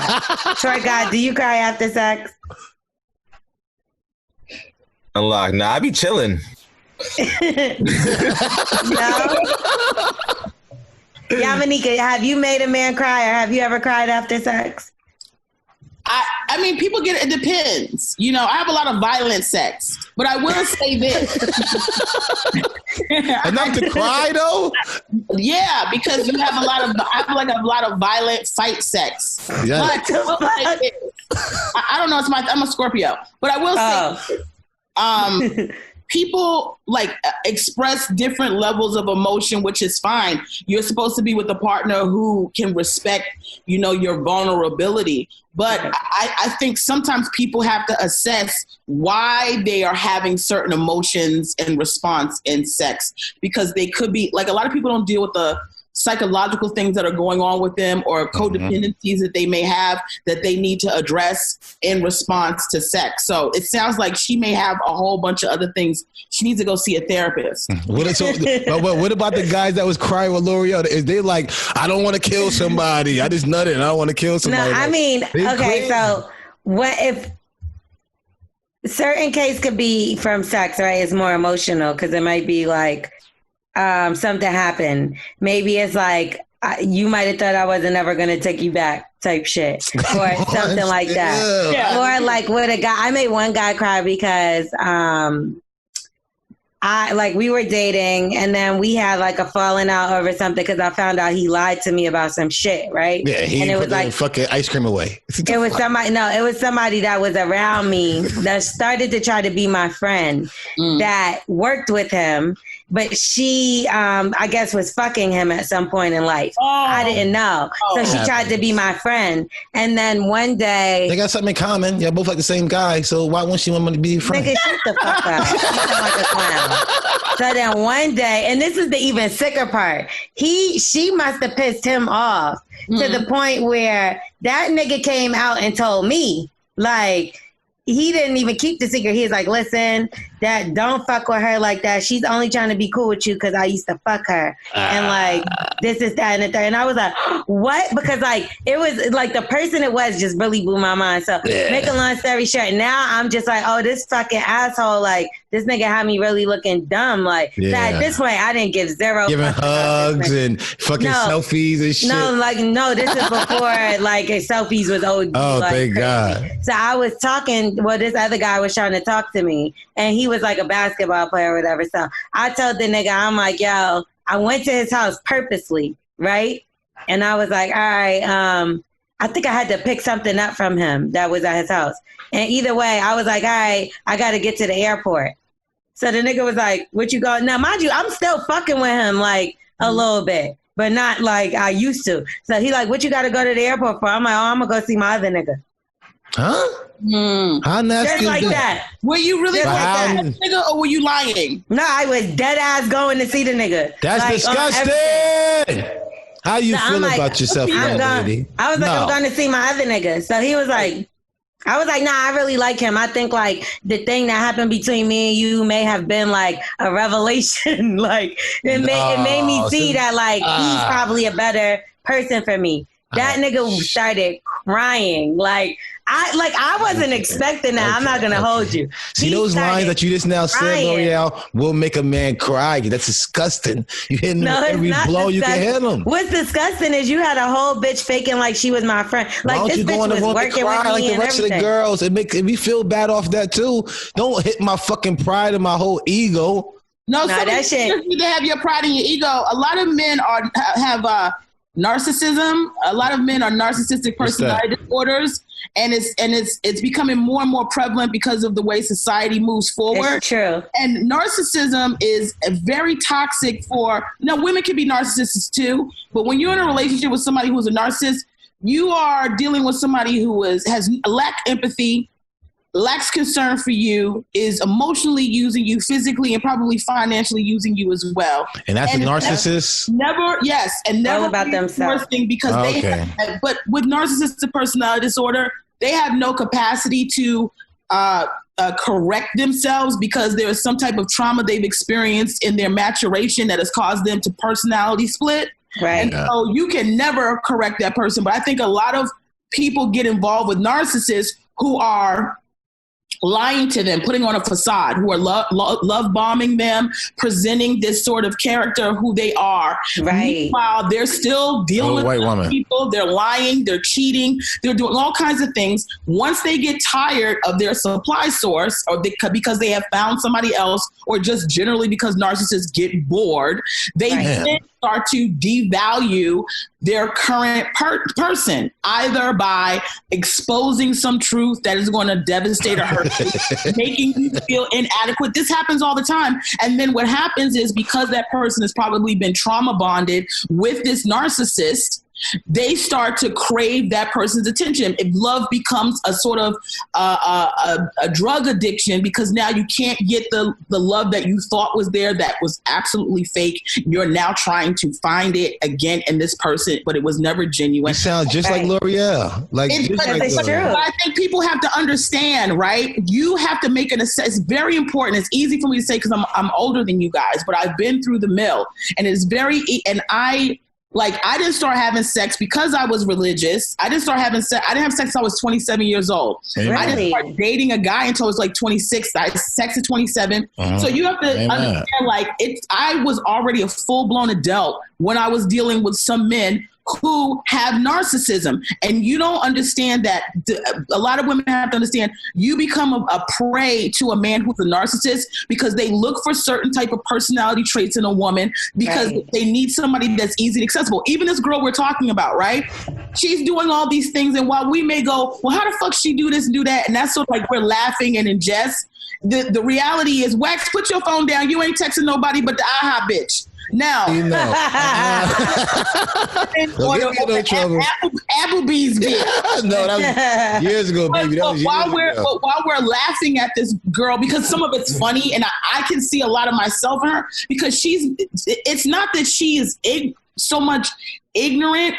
Twerk God, do you cry after sex? Unlocked. Nah, I be chilling. No. Yamaneika, have you made a man cry, or have you ever cried after sex? I mean, people get it. It depends. You know, I have a lot of violent sex, but I will say this. Enough to cry though? Yeah, because you have a lot of violent fight sex. Yeah. But I don't know. I'm a Scorpio, but I will say, people like express different levels of emotion, which is fine. You're supposed to be with a partner who can respect, you know, your vulnerability. But I think sometimes people have to assess why they are having certain emotions and response in sex, because they could be like, a lot of people don't deal with the psychological things that are going on with them or codependencies that they may have that they need to address in response to sex. So it sounds like she may have a whole bunch of other things. She needs to go see a therapist. What about the guys that was crying with L'Oreal? Is they like, I don't want to kill somebody. I just nutted and I don't want to kill somebody. No, I mean, okay, so what if certain case could be from sex, right? It's more emotional because it might be like, something happened. Maybe it's like you might have thought I wasn't ever going to take you back type shit or something like that. Yeah. Or like with a guy, I made one guy cry because we were dating and then we had like a falling out over something because I found out he lied to me about some shit, right? Yeah, he put the fucking ice cream away. It was somebody that was around me that started to try to be my friend that worked with him. But she, I guess, was fucking him at some point in life. I didn't know. So she tried to be my friend. And then one day... They got something in common. Y'all both like the same guy. So why won't she want to be your friend? Nigga, shut the fuck up. You sound like a clown. So then one day, and this is the even sicker part, she must have pissed him off to the point where that nigga came out and told me, like... He didn't even keep the secret. He was like, listen, that don't fuck with her like that. She's only trying to be cool with you because I used to fuck her. And like, this is that and the third. And I was like, what? Because like, it was like the person it was just really blew my mind. So make a long story short, now I'm just like, oh, this fucking asshole, like this nigga had me really looking dumb. Like so at this point, I didn't give zero. Giving hugs and fucking selfies and shit. No, this is before like selfies was OG. Oh, like, thank crazy. God. So I was talking, well, this other guy was trying to talk to me and he was like a basketball player or whatever. So I told the nigga, I'm like, yo, I went to his house purposely, right? And I was like, all right, I think I had to pick something up from him that was at his house. And either way, I was like, all right, I got to get to the airport. So the nigga was like, what you go? Now, mind you, I'm still fucking with him like a little bit, but not like I used to. So he like, what you got to go to the airport for? I'm like, oh, I'm going to go see my other nigga. Huh? How nasty just like that. Were you really like that nigga or were you lying? No, I was dead ass going to see the nigga. That's like, disgusting. How you feel about yourself, lady? I was like, I'm going to see my other nigga. So he was like, I was like, nah, I really like him. I think like the thing that happened between me and you may have been like a revelation. Like it made me see that like he's probably a better person for me. That nigga started crying. Like I wasn't expecting that. I'm not gonna hold you. See those lines that you just now said, L'Oreal, will make a man cry. That's disgusting. You hitting every blow you can hit him. What's disgusting is you had a whole bitch faking like she was my friend. Like this bitch was working with me like the rest of the girls. It makes me feel bad off that too. Don't hit my fucking pride and my whole ego. No, that shit. You need to have your pride and your ego. A lot of men have narcissism. A lot of men are narcissistic personality disorders. And it's becoming more and more prevalent because of the way society moves forward. It's true. And narcissism is very toxic women can be narcissists too, but when you're in a relationship with somebody who's a narcissist, you are dealing with somebody who has lacked empathy, lacks concern for you, is emotionally using you, physically and probably financially using you as well. And that's a narcissist? Never all about themselves. Because but with narcissistic personality disorder, they have no capacity to correct themselves because there is some type of trauma they've experienced in their maturation that has caused them to personality split. Right. And so you can never correct that person. But I think a lot of people get involved with narcissists who are lying to them, putting on a facade, who are love bombing them, presenting this sort of character of who they are. Right. Meanwhile, they're still dealing with people. They're lying. They're cheating. They're doing all kinds of things. Once they get tired of their supply source, or because they have found somebody else, or just generally because narcissists get bored, they then start to devalue their current person, either by exposing some truth that is going to devastate or hurt you, making you feel inadequate. This happens all the time. And then what happens is, because that person has probably been trauma bonded with this narcissist, they start to crave that person's attention. If love becomes a sort of a drug addiction, because now you can't get the love that you thought was there, that was absolutely fake. You're now trying to find it again in this person, but it was never genuine. You sound just like L'Oreal. It's true. But I think people have to understand, right? You have to make an assessment. It's very important. It's easy for me to say because I'm older than you guys, but I've been through the mill, and it's I didn't start having sex because I was religious. I didn't have sex until I was 27 years old. Really? I didn't start dating a guy until I was like 26. I had sex at 27. So you have to understand, I was already a full-blown adult when I was dealing with some men who have narcissism. And you don't understand that. A lot of women have to understand you become a prey to a man who's a narcissist because they look for certain type of personality traits in a woman because they need somebody that's easy and accessible. Even this girl we're talking about, right? She's doing all these things. And while we may go, well, how the fuck she do this and do that? And that's sort of like we're laughing and in jest. The reality is, Wax, put your phone down. You ain't texting nobody but the aha bitch. Now, Applebee's bitch. No, that was years ago, baby. While we're laughing at this girl, because some of it's funny, and I can see a lot of myself in her, because it's not that she is so much ignorant.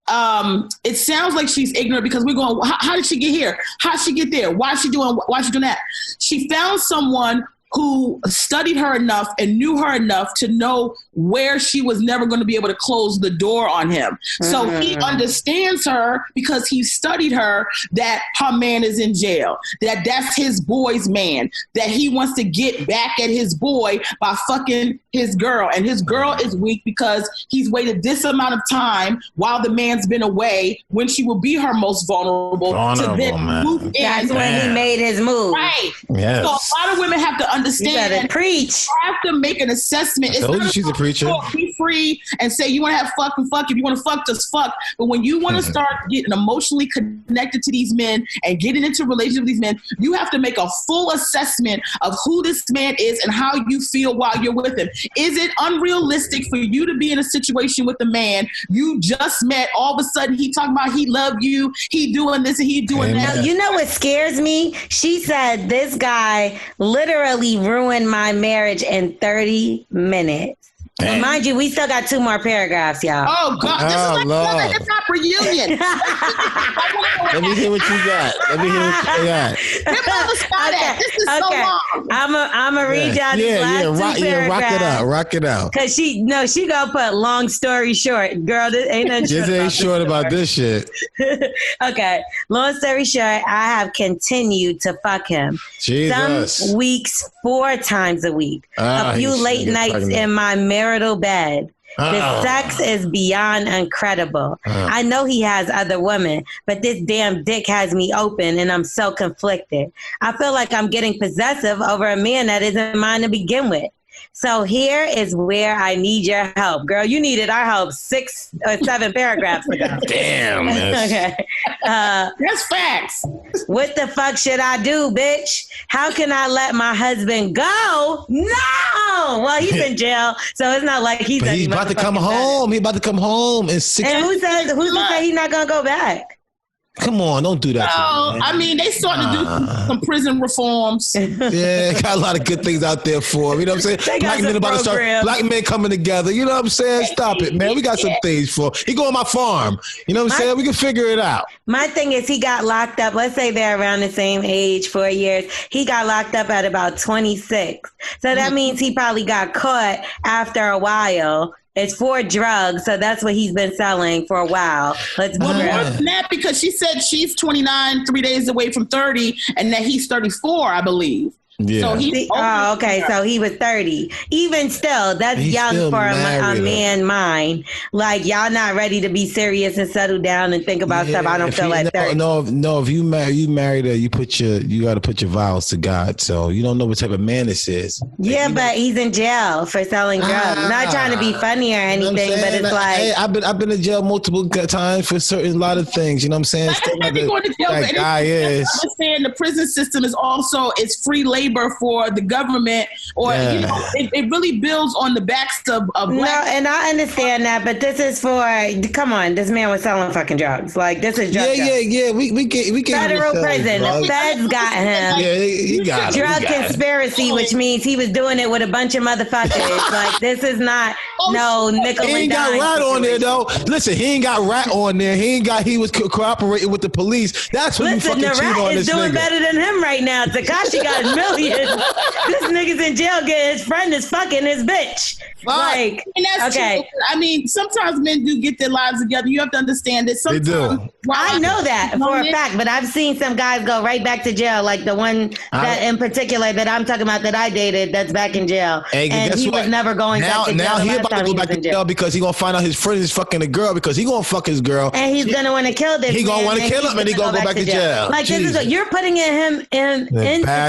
It sounds like she's ignorant because we're going, how did she get here? How did she get there? Why is she doing that? She found someone who studied her enough and knew her enough to know where she was never going to be able to close the door on him. So he understands her because he studied her, that her man is in jail, that's his boy's man, that he wants to get back at his boy by fucking his girl. And his girl is weak because he's waited this amount of time while the man's been away when she will be her most vulnerable to then move in. That's when he made his move. Right. Yes. So a lot of women have to understand. You gotta preach. You have to make an assessment. It's not she's a preacher. Be free and say you want to have fuck and fuck. If you want to fuck, just fuck. But when you want to start getting emotionally connected to these men and getting into a relationship with these men, you have to make a full assessment of who this man is and how you feel while you're with him. Is it unrealistic for you to be in a situation with a man you just met? All of a sudden, he talking about he love you, he doing this and he doing that. You know what scares me? She said this guy literally ruined my marriage in 30 minutes. Well, mind you, we still got 2 more paragraphs, y'all. Oh, God. This is like a hip-hop reunion. Let me hear what you got. This is so long. I'm going to read y'all these last 2 paragraphs. Rock it out. Because she going to put long story short. Girl, this ain't nothing short. This ain't short about this shit. Okay. Long story short, I have continued to fuck him. Jesus. Some weeks 4 times a week. A few late nights in my marital bed. The sex is beyond incredible. I know he has other women, but this damn dick has me open and I'm so conflicted. I feel like I'm getting possessive over a man that isn't mine to begin with. So here is where I need your help. Girl, you needed our help 6 or 7 paragraphs ago. Damn. Okay. That's facts. What the fuck should I do, bitch? How can I let my husband go? No! Well, he's in jail, so it's not like he's about to come home. He's about to come home in 6 And who said he's not going to go back? Come on, don't do that. No, I mean, they starting to do some prison reforms. Yeah, got a lot of good things out there for them. You know what I'm saying? Black men about to start, black men coming together. You know what I'm saying? Stop it, man. We got some things for. He go on my farm. You know what I'm saying? We can figure it out. My thing is he got locked up. Let's say they're around the same age, 4 years. He got locked up at about 26. So that means he probably got caught after a while. It's for drugs, so that's what he's been selling for a while. Let's more than that, because she said she's 29, 3 days away from 30, and that he's 34, I believe. Yeah. So okay. So he was 30. Even still, that's young for a man mind. Like, y'all not ready to be serious and settle down and think about stuff. I don't feel like 30. No. If you married her, you got to put your vows to God. So you don't know what type of man this is. Yeah, but he's in jail for selling drugs. Not trying to be funny or anything, but it's like, hey, I've been in jail multiple times for a lot of things. You know what I'm saying? That guy is. Understand the prison system is free labor. labor for the government, or you know, it really builds on the backs of black. No, and I understand that, but this is for, come on, this man was selling fucking drugs. Like, this is drug. Yeah. We get federal prison. The feds got him. Yeah, he got him. Drug conspiracy, which means he was doing it with a bunch of motherfuckers. Like, this is not no nickel and dime. He ain't got rat on there though. Listen, he ain't got rat on there. He was cooperating with the police. That's what you fucking cheat on this nigga. Doing better than him right now. Tekashi got millions. This nigga's in jail getting his friend is fucking his bitch. Like, and that's okay. True. I mean, sometimes men do get their lives together. You have to understand that sometimes. They do. I know that for a fact, but I've seen some guys go right back to jail, like the one that in particular that I'm talking about that I dated that's back in jail. And he was never going back to jail. Now he about to go back to jail because he gonna find out his friend is fucking a girl because he gonna fuck his girl. And he's gonna want to kill this. He gonna want to kill him and he gonna go back to jail. Like, this is what you're putting him in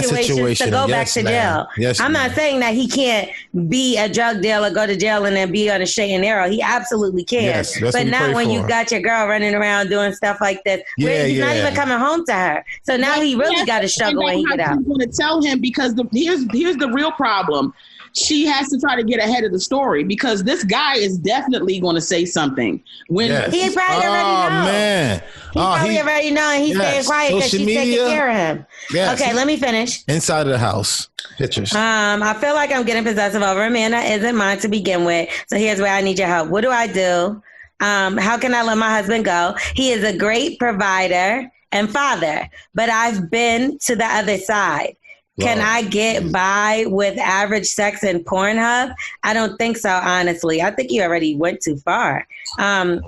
situations to go back to jail. Yes, I'm not saying that he can't be a drug dealer, go to jail, and then be on a straight and narrow. He absolutely can. Yes, but not when you got your girl running around doing stuff like this. He's not even coming home to her. So now he really got to struggle when he get out. I'm going to tell him because here's the real problem. She has to try to get ahead of the story because this guy is definitely going to say something. When he probably already know. Man. He probably already know, and he's staying quiet because she's taking care of him. Yes. Okay, let me finish. Inside of the house. Pictures. I feel like I'm getting possessive over a man that isn't mine to begin with. So here's where I need your help. What do I do? How can I let my husband go? He is a great provider and father, but I've been to the other side. Can I get by with average sex and Pornhub? I don't think so, honestly. I think you already went too far. I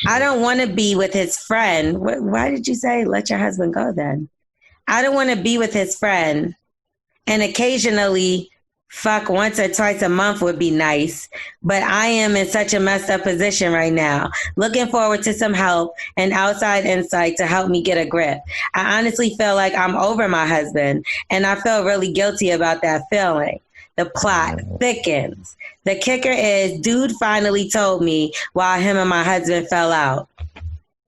don't want to be with his friend. Why did you say let your husband go then? I don't want to be with his friend. And occasionally fuck once or twice a month would be nice. But I am in such a messed up position right now. Looking forward to some help and outside insight to help me get a grip. I honestly feel like I'm over my husband, and I feel really guilty about that feeling. The plot thickens. The kicker is, dude finally told me while him and my husband fell out.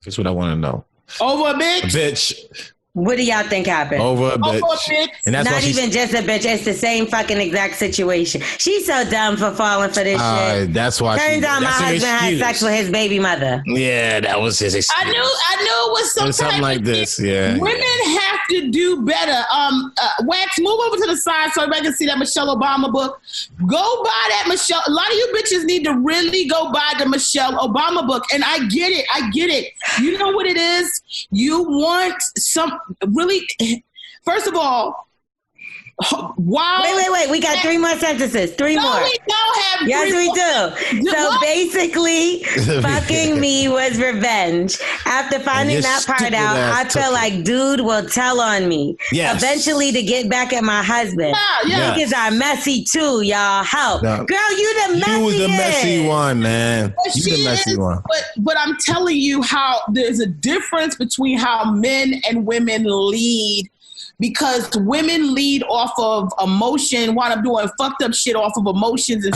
That's what I want to know. Over a bitch? A bitch. What do y'all think happened? Over a bitch. And that's not even just a bitch. It's the same fucking exact situation. She's so dumb for falling for this shit. That's why. Turns out my husband had sex with his baby mother. Yeah, that was his excuse. I knew it was something like this. Yeah. Women have to do better. Wax, move over to the side so everybody can see that Michelle Obama book. Go buy that Michelle. A lot of you bitches need to really go buy the Michelle Obama book. And I get it. You know what it is? You want some. Really, first of all, wow. Wait. We got 3 more sentences. 3 more. We don't have yes, we do. So basically, fucking me was revenge. After finding that part out, I feel like dude will tell on me. Yes. Eventually to get back at my husband. Niggas are messy too, y'all. Help. No. Girl, you the messy. You was the messy one, man. You the messy one. But I'm telling you how there's a difference between how men and women lead. Because women lead off of emotion, wind up doing fucked up shit off of emotions and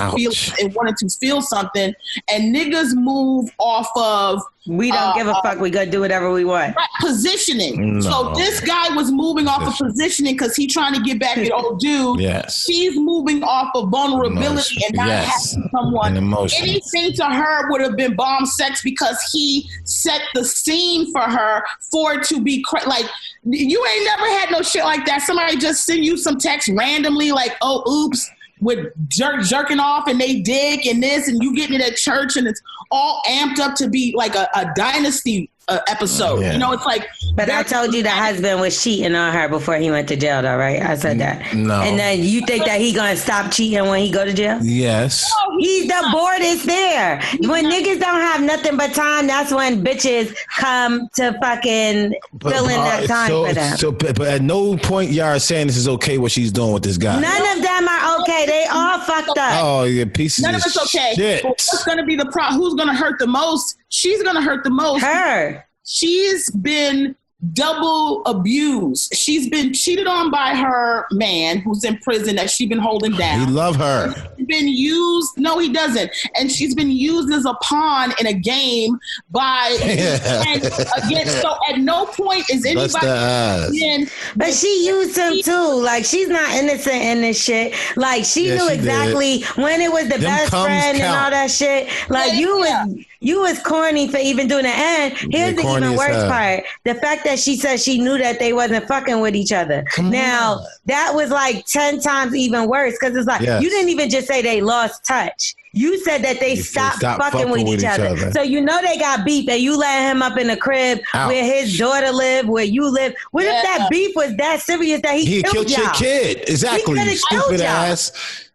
wanting to feel something. And niggas move off of we don't give a fuck. We gonna do whatever we want. Right, positioning. No. So this guy was moving off of positioning because he's trying to get back at old dude. Yes. She's moving off of vulnerability and not having someone. Anything to her would have been bomb sex because he set the scene for her for it to be like. You ain't never had no shit like that. Somebody just send you some text randomly like, oh, oops, with jerking off and they dig and this and you getting it at church and it's all amped up to be like a dynasty episode. Yeah. You know, it's like. But I told you the husband was cheating on her before he went to jail, though, right? I said that. No. And then you think that he gonna stop cheating when he go to jail? Yes. No, he's the board is there. When niggas don't have nothing but time, that's when bitches come to fucking fill in that time for them. But at no point y'all are saying this is okay what she's doing with this guy. None of them are okay. They all fucked up. Oh, yeah, pieces None of it's okay. Shit. But what's gonna be the problem? Who's gonna hurt the most? She's gonna hurt the most. Her. She's been double abused. She's been cheated on by her man who's in prison that she's been holding down. He love her. She's been used. No, he doesn't. And she's been used as a pawn in a game by and again. So at no point is anybody. But she used him too. Like, she's not innocent in this shit. Like, she knew exactly when it was the best friend and all that shit. Like, you was corny for even doing it. And here's the even worse part. The fact that she said she knew that they wasn't fucking with each other. Now, that was like 10 times even worse, because it's like, you didn't even just say they lost touch. You said that they stopped fucking with each other. So you know they got beef, and you let him up in the crib where his daughter lived, where you live. What if that beef was that serious that he killed your kid? Exactly, you stupid ass.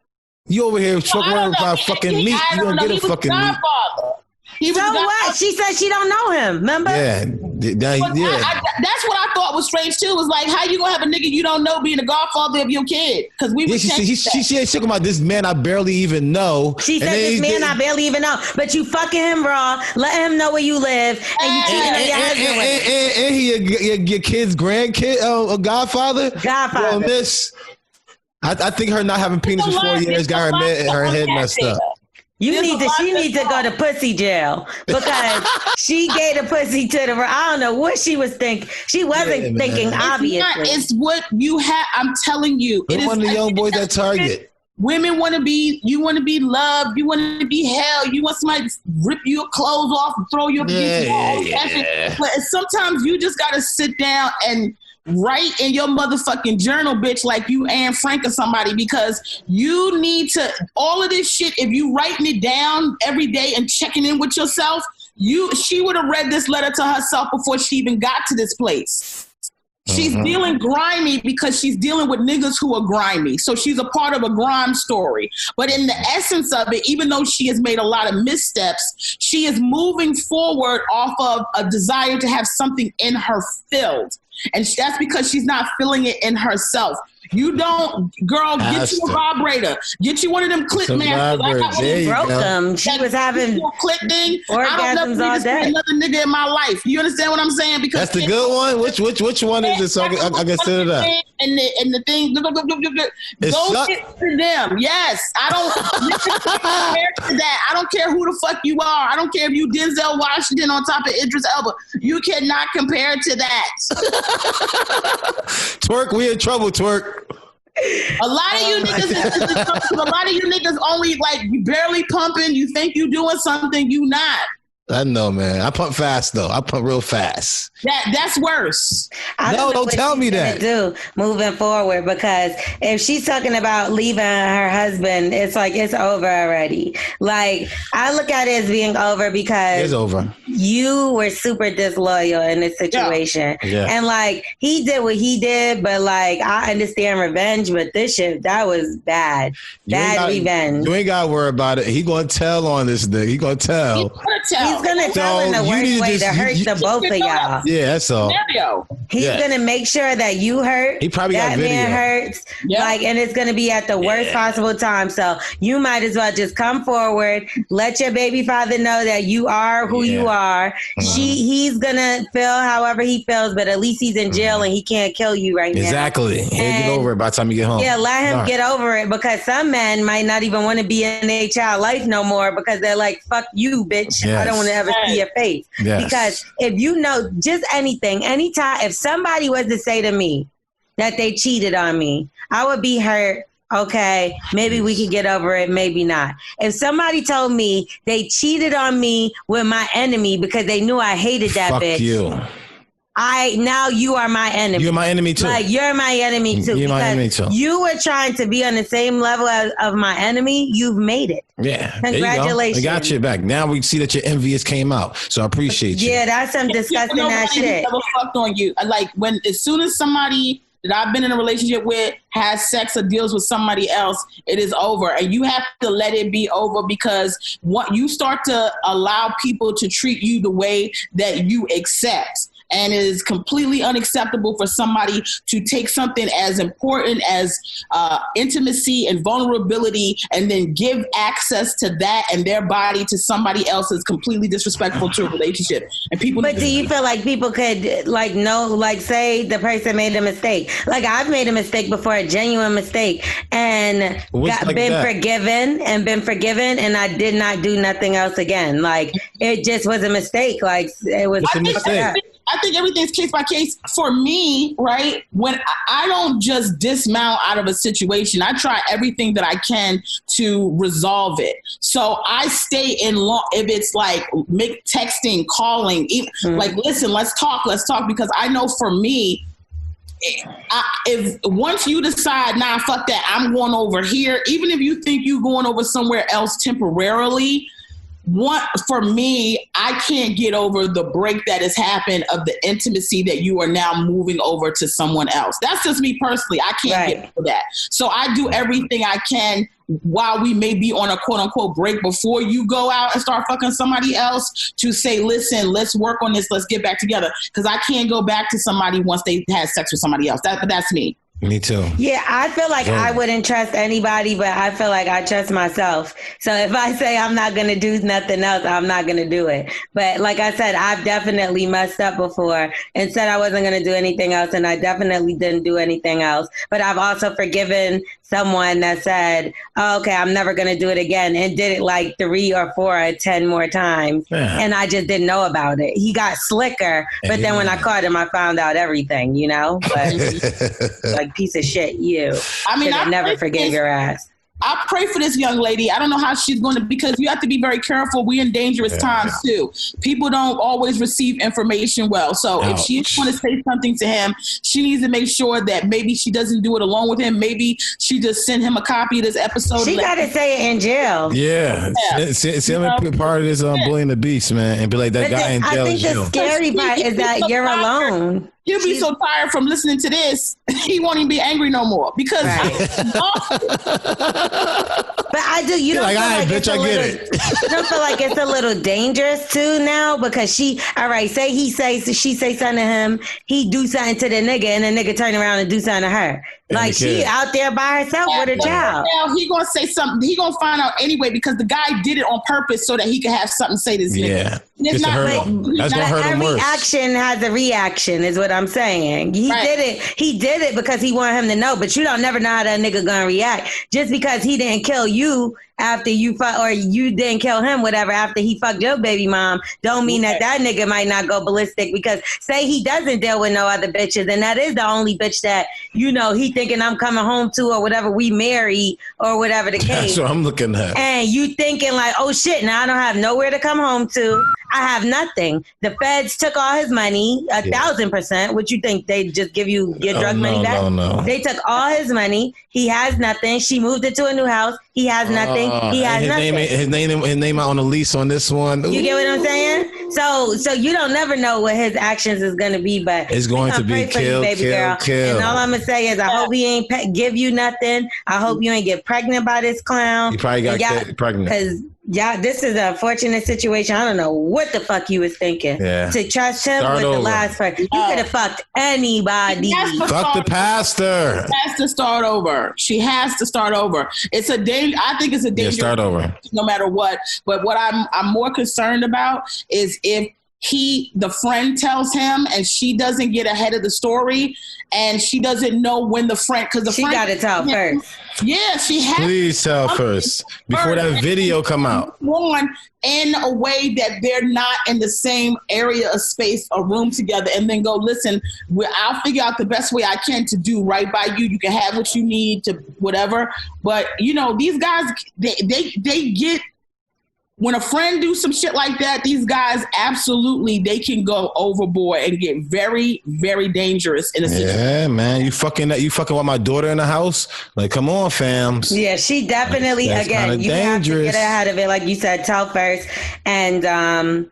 You over here talking about fucking meat. You don't get a fucking meat. So what? She said she don't know him. Remember? Yeah. That's what I thought was strange too. Was like, how you gonna have a nigga you don't know being the godfather of your kid? Because she talking about this man I barely even know. She said this man I barely even know, but you fucking him raw, let him know where you live, and you cheating on your husband with him. And he your kid's grandkid, a godfather. Godfather. Well, miss, I think her not having penis for 4 years got her head messed up. She needs to go to pussy jail, because she gave the pussy to I don't know what she was thinking. She wasn't thinking, obviously. It's what you have. I'm telling you. It is one of the young boys at Target. Women want to be loved. You want to be held. You want somebody to rip your clothes off and throw your But sometimes you just got to sit down and write in your motherfucking journal, bitch, like you Anne Frank or somebody, because you need to, all of this shit, if you writing it down every day and checking in with yourself, she would have read this letter to herself before she even got to this place. She's dealing grimy because she's dealing with niggas who are grimy. So she's a part of a grime story. But in the essence of it, even though she has made a lot of missteps, she is moving forward off of a desire to have something in her filled. And that's because she's not feeling it in herself. You don't, girl, get you a vibrator. Get you one of them clip masters. Broke them. She was having clip thing. Orgasms all day. Another nigga in my life. You understand what I'm saying? Because that's the good one. Which one is it? So I can set it up. And the thing, go get to them. Yes, I don't compare to that. I don't care who the fuck you are. I don't care if you Denzel Washington on top of Idris Elba. You cannot compare to that. Twerk, we in trouble, Twerk. A lot of you niggas only like you barely pumping. You think you doing something, you not. I know, man. I pump fast though. I pump real fast. That's worse. Don't tell me that. Do moving forward, because if she's talking about leaving her husband, it's like it's over already. Like, I look at it as being over because it's over. You were super disloyal in this situation, and like he did what he did, but like I understand revenge, but this shit that was bad, revenge. You ain't gotta worry about it. He gonna tell on this nigga. He gonna tell. He's gonna tell in the worst way to hurt the both of y'all. Yeah, that's all. He's gonna make sure that you hurt. He probably got video. Man hurts. Like, and it's gonna be at the worst possible time. So you might as well just come forward. Let your baby father know that you are who you are. He's gonna feel however he feels, but at least he's in jail and he can't kill you right now. Exactly. He'll get over it by the time you get home. Yeah, let him get over it, because some men might not even want to be in their child life no more because they're like, fuck you, bitch. I don't want to ever see your face. Because if you know just anything, anytime, if somebody was to say to me that they cheated on me, I would be hurt. Okay, maybe we could get over it, maybe not. If somebody told me they cheated on me with my enemy because they knew I hated that bitch. You. Now you are my enemy. You're my enemy too. Like, you're my enemy too. You're my enemy too. You were trying to be on the same level of my enemy. You've made it. Yeah. Congratulations. I got you back. Now we see that your envious came out. So I appreciate you. Yeah, that's some disgusting ass shit. Never fucked on you. Like, as soon as somebody that I've been in a relationship with has sex or deals with somebody else, it is over. And you have to let it be over, because what you start to allow people to treat you the way that you accept. and it is completely unacceptable for somebody to take something as important as intimacy and vulnerability and then give access to that and their body to somebody else is completely disrespectful to a relationship. And people. But do you feel like people could like know, like say the person made a mistake? Like I've made a mistake before, a genuine mistake, and been forgiven, and I did not do nothing else again. Like it just was a mistake. Like it was a mistake. I think everything's case by case. For me, right, when I don't just dismount out of a situation, I try everything that I can to resolve it. So I stay in if it's like texting, calling, like, listen, let's talk, because I know for me, if once you decide, nah, fuck that, I'm going over here, even if you think you're going over somewhere else temporarily, for me, I can't get over the break that has happened of the intimacy that you are now moving over to someone else. That's just me personally. I can't get over that. So I do everything I can while we may be on a quote unquote break before you go out and start fucking somebody else to say, listen, let's work on this. Let's get back together. Because I can't go back to somebody once they had sex with somebody else. That's me. Me too. Yeah, I feel like I wouldn't trust anybody, but I feel like I trust myself. So if I say I'm not going to do nothing else, I'm not going to do it. But like I said, I've definitely messed up before and said I wasn't going to do anything else, and I definitely didn't do anything else. But I've also forgiven someone that said, oh, okay, I'm never going to do it again, and did it like 3 or 4 or 10 more times. Yeah. And I just didn't know about it. He got slicker, but then when I caught him, I found out everything, you know? But like, piece of shit, you. I mean, I never forgave your ass. I pray for this young lady. I don't know how she's going to, because you have to be very careful. We're in dangerous times too. People don't always receive information well. So if she's going to say something to him, she needs to make sure that maybe she doesn't do it alone with him. Maybe she just sent him a copy of this episode. She got to say it in jail. Yeah. See, part of this bullying the beast, man, and be like, that guy in jail. I think the scary part is that you're alone. He'll be so tired from listening to this, he won't even be angry no more. Because, but I do. You don't feel like it's a little. You don't feel like it's a little dangerous too now, because she say something to him, he do something to the nigga, and the nigga turn around and do something to her. Like she out there by herself with a child. Now he gonna say something. He gonna find out anyway, because the guy did it on purpose so that he could have something to say to this nigga. It's not that's gonna hurt him worse. Every action has a reaction, is what I'm saying. He did it because he wanted him to know, but you don't never know how that nigga gonna react. Just because he didn't kill you after you or you didn't kill him, whatever, after he fucked your baby mom, don't mean that nigga might not go ballistic. Because say he doesn't deal with no other bitches, and that is the only bitch that, you know, he thinking I'm coming home to, or whatever, we married, or whatever the case. That's what I'm looking at. And you thinking like, oh shit, now I don't have nowhere to come home to. I have nothing. The feds took all his money, 1,000%. What you think, they just give you your drug money back? No. They took all his money. He has nothing. She moved into a new house. He has nothing. He has nothing. His name out on the lease on this one. You get what I'm saying? So you don't never know what his actions is going to be, but it's going to be kill. And all I'm going to say is I hope he ain't give you nothing. I hope you ain't get pregnant by this clown. He probably got pregnant. Because this is an unfortunate situation. I don't know what the fuck you was thinking. Yeah. To trust him with the last person. You could have fucked anybody. Fuck the pastor. She has to start over. She has to start over. It's a danger. I think it's a danger. Start over. No matter what. But what I'm more concerned about is if the friend tells him and she doesn't get ahead of the story, and she doesn't know when the friend, because she got to tell first. Yeah, she has. Please tell first before that video come out. One, in a way that they're not in the same area of space or room together, and then go, listen, I'll figure out the best way I can to do right by you. You can have what you need to whatever. But you know, these guys, they get. When a friend do some shit like that, these guys absolutely, they can go overboard and get very, very dangerous in a situation. Yeah, man, you fucking with my daughter in the house? Like, come on, fams. Yeah, she definitely, again, you have to get ahead of it. Like you said, tell first. And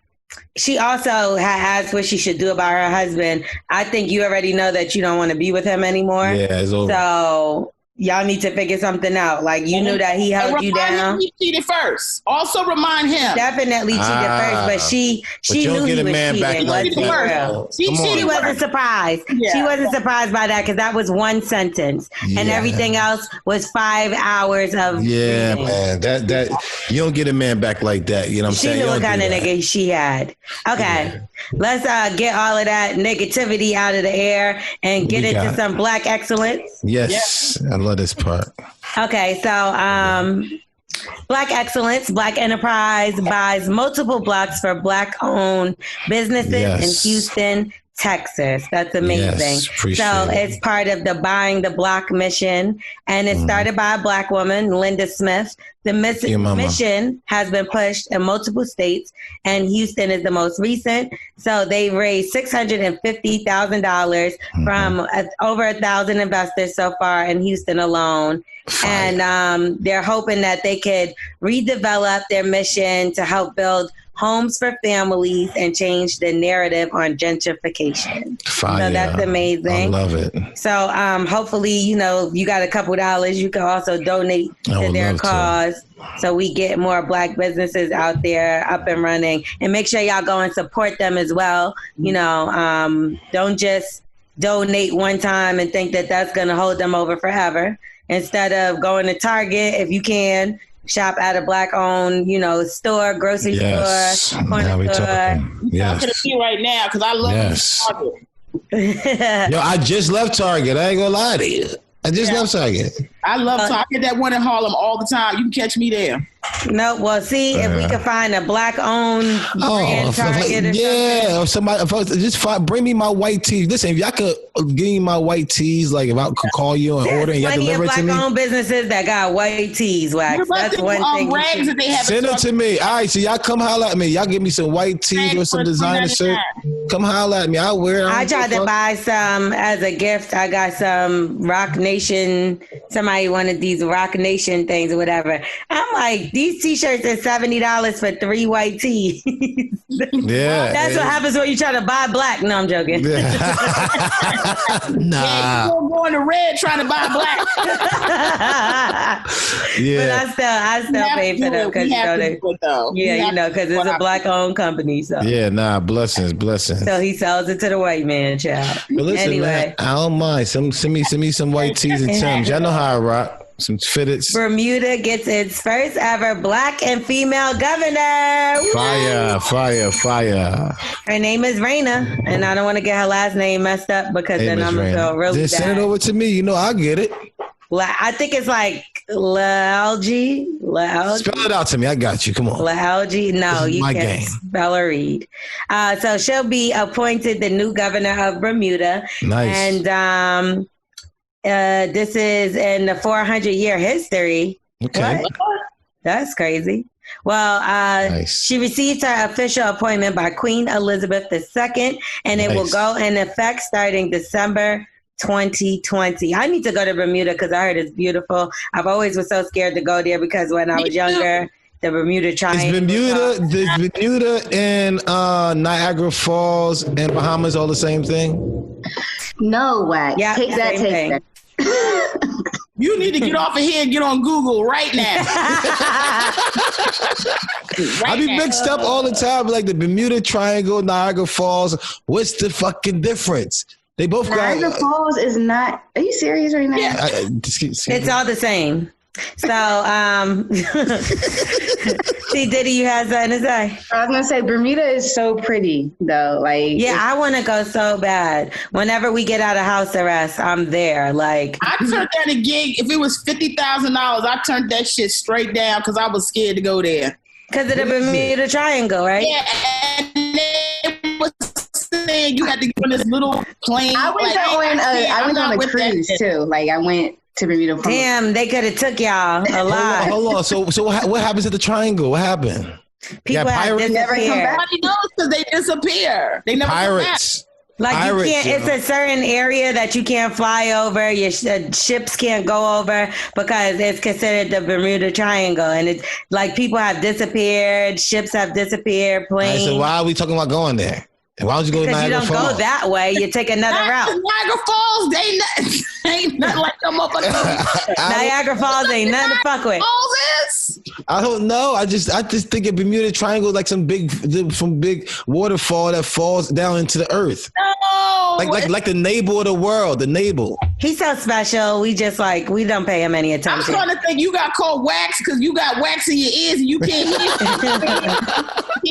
she also asked what she should do about her husband. I think you already know that you don't want to be with him anymore. Yeah, it's over. So y'all need to figure something out. Like, you knew that he held you down. He cheated first. Also remind him. Definitely cheated first, but she knew he was cheating. She wasn't surprised. Yeah. She wasn't surprised by that because that was one sentence, and everything else was 5 hours of reading. Man. That you don't get a man back like that. You know what I'm saying? She knew what kind of nigga she had. Okay, let's get all of that negativity out of the air and get into some Black excellence. Yes, I love this part. Okay, so Black excellence, Black enterprise buys multiple blocks for Black-owned businesses in Houston, Texas. That's amazing. So it's part of the Buying the Block mission, and it started by a Black woman, Linda Smith. The mission has been pushed in multiple states, and Houston is the most recent. So they raised $650,000 from over 1,000 investors so far in Houston alone. And they're hoping that they could redevelop their mission to help build homes for families and change the narrative on gentrification. So that's amazing. I love it. So hopefully, you got a couple dollars, you can also donate to their cause. So we get more Black businesses out there up and running, and make sure y'all go and support them as well. Don't just donate one time and think that that's going to hold them over forever. Instead of going to Target, if you can, shop at a Black-owned, store, grocery store, corner store. You're talking to me right now because I love Target. Yo, I just left Target. I ain't gonna lie to you. I just love Target. I love Target. I get that one in Harlem all the time. You can catch me there. No, well, see, if we could find a Black-owned brand Target or somebody, bring me my white tees. Listen, if y'all could give me my white tees, like if I could call you and order and y'all deliver it to me. Black-owned businesses that got white tees, Wax. That's one thing. That they have Send it to me. All right, so y'all come holler at me. Y'all give me some white tees or some designer shirt. Come holler at me. I'll wear them. I tried to buy some as a gift. I got some Rock Nation. Somebody wanted these Rock Nation things or whatever. I'm like, these t-shirts are $70 for 3 white tees. That's what happens when you try to buy Black. No, I'm joking. Nah. Yeah, you go in the red trying to buy Black. But I still pay for them because because it's a Black-owned company. So blessings. So he sells it to the white man, child. But listen, anyway, man, I don't mind. Send me some white tees and Timbs. Y'all know how I rock. Some fitteds. Bermuda gets its first ever Black and female governor. Fire. Her name is Raina, and I don't want to get her last name messed up because then I'm going to feel really bad. Send it over to me. I'll get it. I think it's like Lalji. Spell it out to me. I got you. Come on. Lalji. No, you can't spell or read. So she'll be appointed the new governor of Bermuda. Nice. And this is in the 400-year history. Okay. What? That's crazy. Well, she received her official appointment by Queen Elizabeth II, and it will go in effect starting December 2020. I need to go to Bermuda because I heard it's beautiful. I've always was so scared to go there because when I was younger, the Bermuda Triangle. Is Bermuda and Niagara Falls and Bahamas all the same thing? No, Wax. Yeah, take that. You need to get off of here and get on Google right now. I be mixed up all the time, like the Bermuda Triangle, Niagara Falls. What's the fucking difference? They both Niagara Falls is not. Are you serious right now? Yeah. It's all the same. So, see, Diddy, you have something to say? I was gonna say Bermuda is so pretty, though. I want to go so bad. Whenever we get out of house arrest, I'm there. Like, I turned down a gig. If it was $50,000, I turned that shit straight down because I was scared to go there. Because of the Bermuda Triangle, right? Yeah, and they was saying you had to get on this little plane. I went on a cruise too. I went to Bermuda. Damn, they could have took y'all a lot. Hold on. So what happens at the Triangle? What happened? People have never come back. Nobody knows because they disappear. They never Pirates. Like Pirates, you can't. It's a certain area that you can't fly over. Your ships can't go over because it's considered the Bermuda Triangle, and it's like people have disappeared, ships have disappeared, planes. So why are we talking about going there? And why would you go to Niagara Falls? Because you don't go that way. You take another route. Niagara Falls, ain't nothing like them motherfuckers. Niagara Falls ain't nothing to fuck with. I don't know. I just think of Bermuda Triangle like some big waterfall that falls down into the earth. No, like the Navel of the world. The Navel. He's so special. We just we don't pay him any attention. I'm starting to think you got cold wax because you got wax in your ears and you can't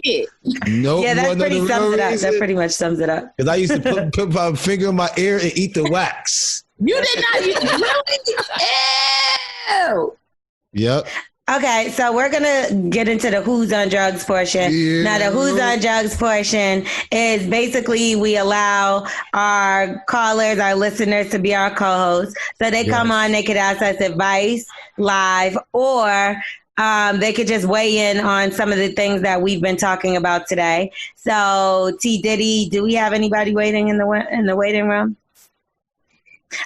hear. Nope. Yeah, that pretty sums it up. That pretty much sums it up. Because I used to put my finger in my ear and eat the wax. You did not. Ew. Yep. Okay, so we're going to get into the Who's on Drugs portion. Yeah. Now, the Who's on Drugs portion is basically we allow our callers, our listeners to be our co-hosts. So they come on, they could ask us advice live, or they could just weigh in on some of the things that we've been talking about today. So, T. Diddy, do we have anybody waiting in the waiting room?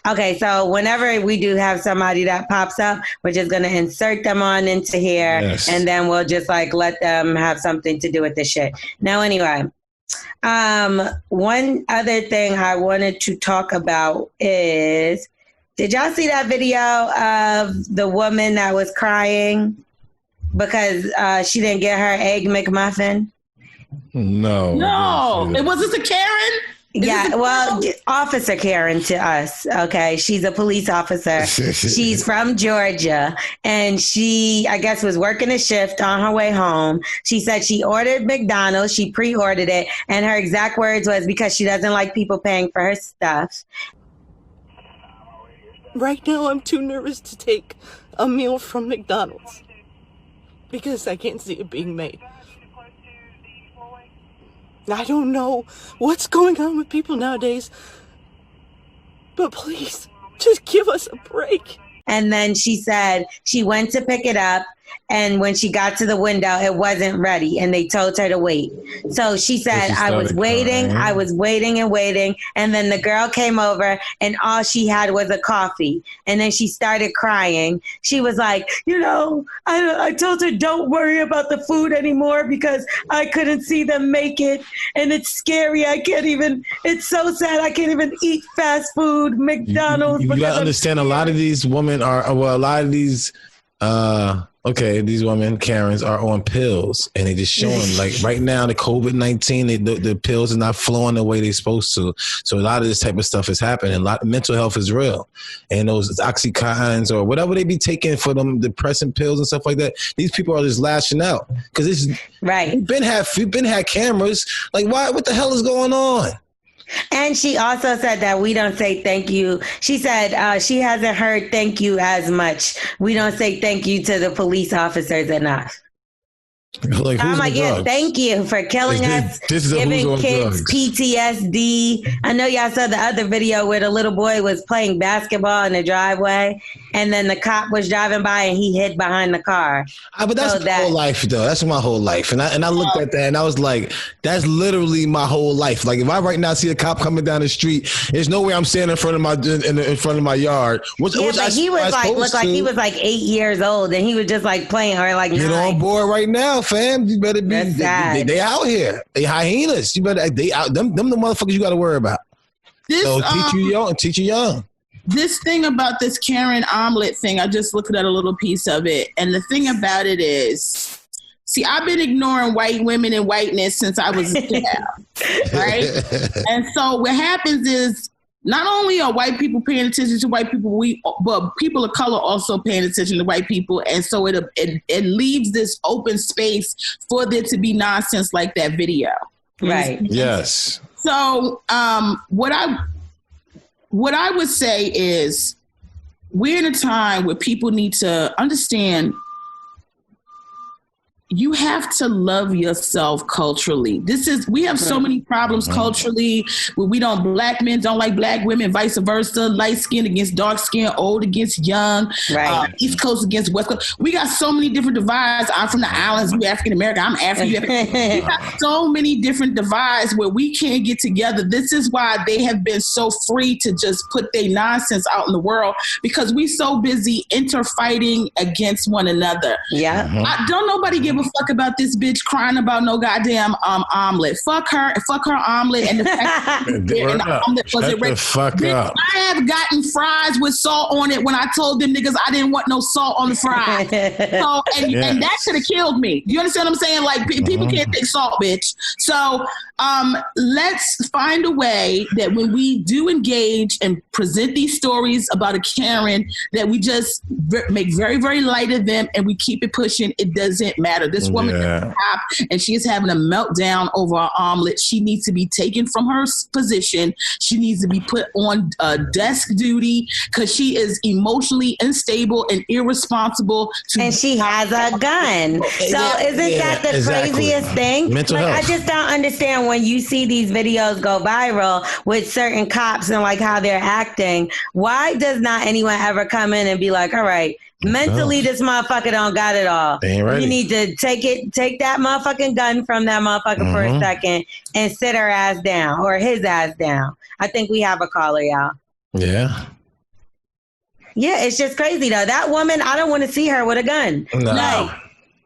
Okay, so whenever we do have somebody that pops up, we're just going to insert them on into here, and then we'll just let them have something to do with this shit. Now, anyway, one other thing I wanted to talk about is, did y'all see that video of the woman that was crying because she didn't get her egg McMuffin? No. Was this a Karen? Yeah, well, Officer Karen to us, okay? She's a police officer. She's from Georgia, and she, I guess, was working a shift on her way home. She said she ordered McDonald's, she pre-ordered it, and her exact words was because she doesn't like people paying for her stuff. Right now, I'm too nervous to take a meal from McDonald's because I can't see it being made. I don't know what's going on with people nowadays, but please, just give us a break. And then she said she went to pick it up, and when she got to the window, it wasn't ready, and they told her to wait. So she said, I was waiting, and waiting, and then the girl came over, and all she had was a coffee, and then she started crying. She was like, I told her don't worry about the food anymore because I couldn't see them make it, and it's scary. It's so sad. I can't even eat fast food, McDonald's. You gotta understand, a lot of these women these women, Karens, are on pills, and they just showing right now the COVID-19, the pills are not flowing the way they're supposed to. So a lot of this type of stuff is happening. A lot of mental health is real, and those Oxycontins or whatever they be taking for them depressant pills and stuff like that. These people are just lashing out because it's right. We've been had cameras. Like, why? What the hell is going on? And she also said that we don't say thank you. She said she hasn't heard thank you as much. We don't say thank you to the police officers enough. I'm like, yeah, thank you for killing us, giving kids PTSD. I know y'all saw the other video where the little boy was playing basketball in the driveway, and then the cop was driving by and he hid behind the car. But that's my whole life, though. That's my whole life. And I looked at that and I was like, that's literally my whole life. Like, if I right now see a cop coming down the street, there's no way I'm standing in front of my yard. He was he was like 8 years old, and he was just playing or get 9. On board right now, fam. You better be. They out here. They hyenas. You better. They out. Them the motherfuckers you got to worry about. Teach you young. This thing about this Karen omelet thing, I just looked at a little piece of it, and the thing about it is, see, I've been ignoring white women and whiteness since I was a child, right? And so what happens is, not only are white people paying attention to white people, but people of color also paying attention to white people. And so it leaves this open space for there to be nonsense like that video. Right. Yes. So what I would say is, we're in a time where people need to understand you have to love yourself culturally. We have so many problems culturally where black men don't like black women, vice versa, light skin against dark skin, old against young, right. East Coast against West Coast. We got so many different divides. I'm from the islands, you African American, I'm African. We got so many different divides where we can't get together. This is why they have been so free to just put their nonsense out in the world, because we so busy interfighting against one another. Yeah. Don't nobody give give a fuck about this bitch crying about no goddamn omelet. Fuck her omelet and the fact that the omelet wasn't ready. Bitch, I have gotten fries with salt on it when I told them niggas I didn't want no salt on the fries. So and that should have killed me. You understand what I'm saying? Like people can't take salt, bitch. So let's find a way that when we do engage and present these stories about a Karen, that we just make very, very light of them and we keep it pushing. It doesn't matter. This woman is a cop and she is having a meltdown over our omelet. She needs to be taken from her position. She needs to be put on desk duty because she is emotionally unstable and irresponsible. And she has a gun. So isn't that the craziest thing? Mental health. I just don't understand when you see these videos go viral with certain cops and like how they're acting. Why does not anyone ever come in and be like, all right, mentally this motherfucker don't got it all. You need to take that motherfucking gun from that motherfucker for a second and sit her ass down or his ass down. I think we have a caller, y'all. Yeah. Yeah, it's just crazy though. That woman, I don't want to see her with a gun. No. Like,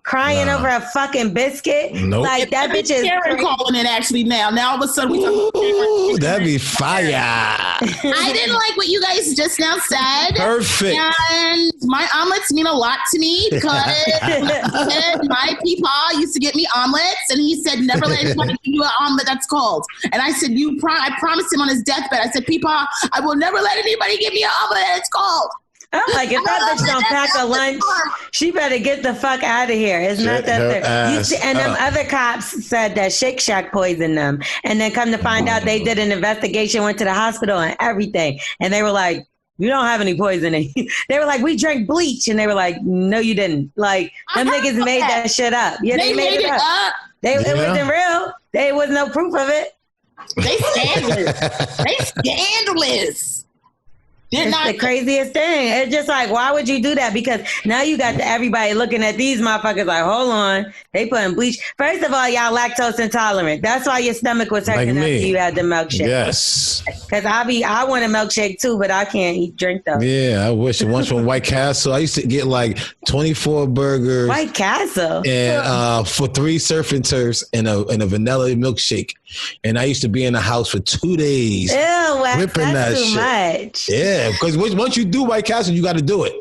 crying over a fucking biscuit. Nope. Like that bitch is Karen calling it actually now. Now all of a sudden we talk about that'd be fire. I didn't like what you guys just now said. Perfect. And my omelets mean a lot to me because my peepaw used to get me omelets and he said never let anybody give you an omelet that's cold. And I said I promised him on his deathbed. I said, peepaw, I will never let anybody give me an omelet that's cold. I'm like, if that bitch don't pack a lunch, she better get the fuck out of here. It's not that. And them other cops said that Shake Shack poisoned them. And then come to find out they did an investigation, went to the hospital and everything. And they were like, you don't have any poisoning. They were like, we drank bleach. And they were like, no, you didn't. Like, them niggas made that shit up. Yeah, they made it up. It wasn't real. There was no proof of it. They scandalous. It's the craziest thing. It's just like, why would you do that? Because now you got everybody looking at these motherfuckers like, hold on, they putting bleach. First of all, y'all lactose intolerant. That's why your stomach was hurting after you had the milkshake. Yes. Because I want a milkshake too, but I can't drink those. Yeah, I wish. Once from White Castle, I used to get like 24 burgers. White Castle? And for 3 surf and turfs and a vanilla milkshake. And I used to be in the house for 2 days. Ew, ripping that's that too shit. Much. Yeah, because once you do White Castle, you got to do it.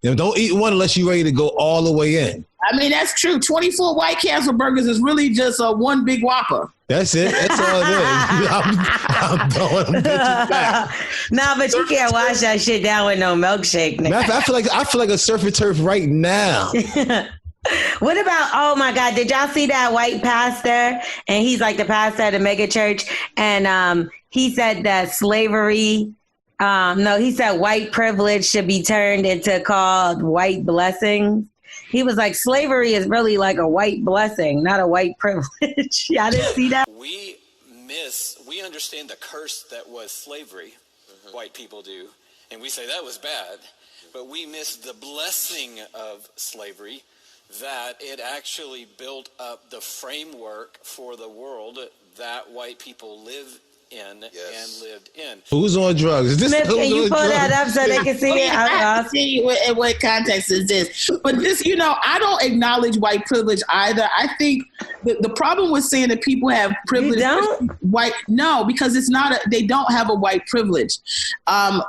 You know, don't eat one unless you're ready to go all the way in. I mean, that's true. 24 White Castle burgers is really just one big Whopper. That's it. That's all it is. I'm throwing them bitches back. Nah, but you can't wash that shit down with no milkshake. I feel like a surf and turf right now. What about, oh my God, did y'all see that white pastor? And he's like the pastor at a mega church. And he said that slavery, he said white privilege should be turned into called white blessings. He was like, slavery is really like a white blessing, not a white privilege. Y'all didn't see that? We understand the curse that was slavery, white people do. And we say that was bad, but we miss the blessing of slavery, that it actually built up the framework for the world that white people live in and lived in. Who's on drugs? Is this Smith, can you pull that up so they can see it? I'll see what context is this. But this, I don't acknowledge white privilege either. I think the problem with saying that people have privilege, you don't? No, because it's not. They don't have a white privilege.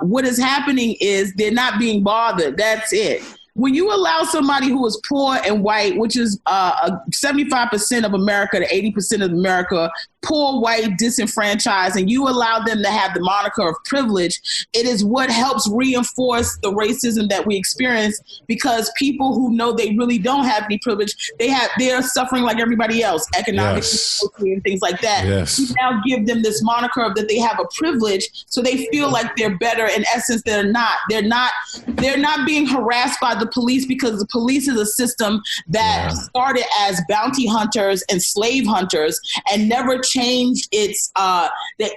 What is happening is they're not being bothered. That's it. When you allow somebody who is poor and white, which is 75% of America to 80% of America, poor, white, disenfranchised, and you allow them to have the moniker of privilege, it is what helps reinforce the racism that we experience, because people who know they really don't have any privilege, they're suffering like everybody else, economically, socially, and things like that. Yes. You now give them this moniker of that they have a privilege, so they feel like they're better. In essence, they're not. They're not being harassed by the police, because the police is a system that started as bounty hunters and slave hunters and never changed its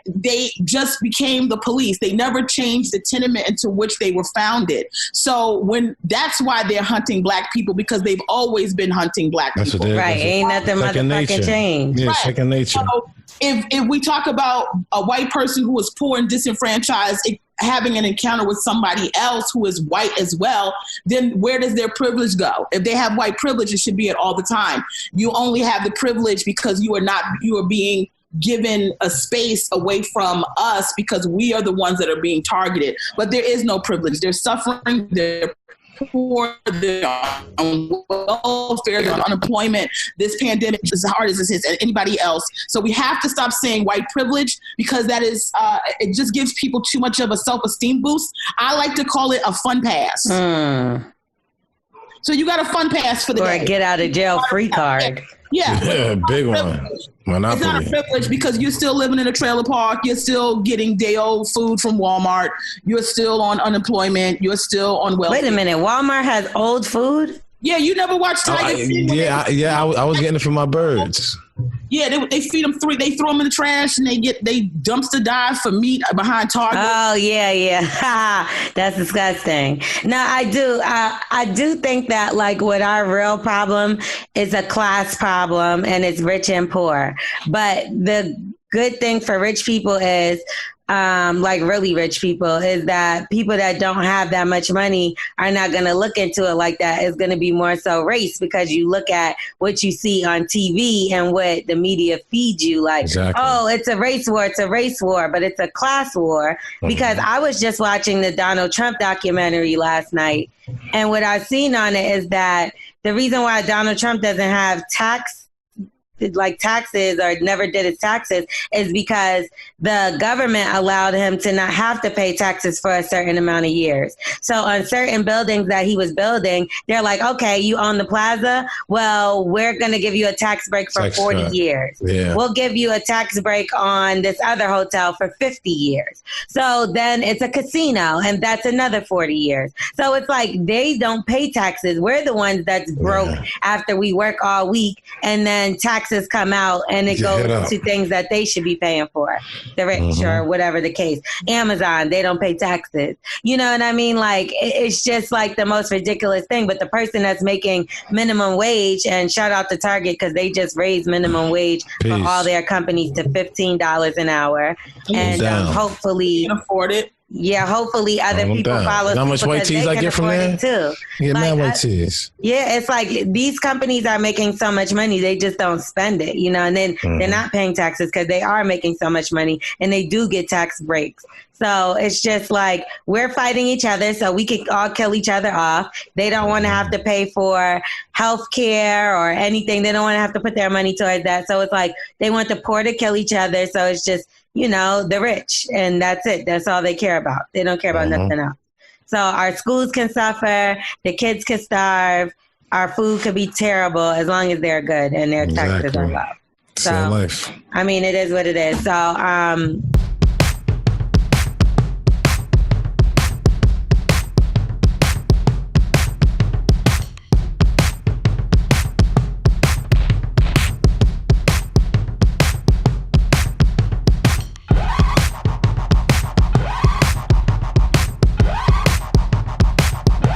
they just became the police. They never changed the tenement into which they were founded. So that's why they're hunting black people, because they've always been hunting black people. Right. Ain't nothing motherfucking changed. Yeah, second nature. So if we talk about a white person who was poor and disenfranchised, having an encounter with somebody else who is white as well, then where does their privilege go? If they have white privilege, it should be it all the time. You only have the privilege because you are being given a space away from us because we are the ones that are being targeted. But there is no privilege. They're suffering. They're poor. They're on welfare. They're on unemployment. This pandemic is as hard as it hits anybody else. So we have to stop saying white privilege because that is it just gives people too much of a self-esteem boost. I like to call it a fun pass. So you got a fun pass for the day. Or a get out of jail free card. Yeah, big one. Monopoly. It's not a privilege because you're still living in a trailer park. You're still getting day old food from Walmart. You're still on unemployment. You're still on welfare. Wait a minute. Walmart has old food? Yeah, you never watched Tiger King? I was getting it from my birds. Yeah, they feed them they throw them in the trash and they dumpster dive for meat behind Target. Oh yeah. That's disgusting. No, I do think that like what our real problem is a class problem and it's rich and poor. But the good thing for rich people is like really rich people is that people that don't have that much money are not going to look into it like that. It's going to be more so race because you look at what you see on TV and what the media feeds you like, oh, it's a race war, but it's a class war because I was just watching the Donald Trump documentary last night. And what I've seen on it is that the reason why Donald Trump doesn't have taxes or never did his taxes is because the government allowed him to not have to pay taxes for a certain amount of years. So on certain buildings that he was building, they're like, okay, you own the plaza. Well, we're going to give you a tax break for 40 years. Yeah. We'll give you a tax break on this other hotel for 50 years. So then it's a casino and that's another 40 years. So it's like they don't pay taxes. We're the ones that's broke after we work all week and then taxes come out and it goes to things that they should be paying for, the rich or whatever the case. Amazon, they don't pay taxes. You know what I mean? Like it's just like the most ridiculous thing. But the person that's making minimum wage, and shout out to Target because they just raised minimum wage for all their companies to $15 an hour, and hopefully you can afford it. Yeah, hopefully other people follow. How much white teas I get from there? Too. Yeah, man, white teas. Yeah, it's like these companies are making so much money, they just don't spend it, you know, and then they're not paying taxes because they are making so much money and they do get tax breaks. So it's just like we're fighting each other so we can all kill each other off. They don't want to have to pay for health care or anything. They don't want to have to put their money towards that. So it's like they want the poor to kill each other. So it's just, you know, the rich, and that's it. That's all they care about. They don't care about nothing else. So our schools can suffer, the kids can starve, our food could be terrible as long as they're good and their taxes are low. So, I mean, it is what it is. So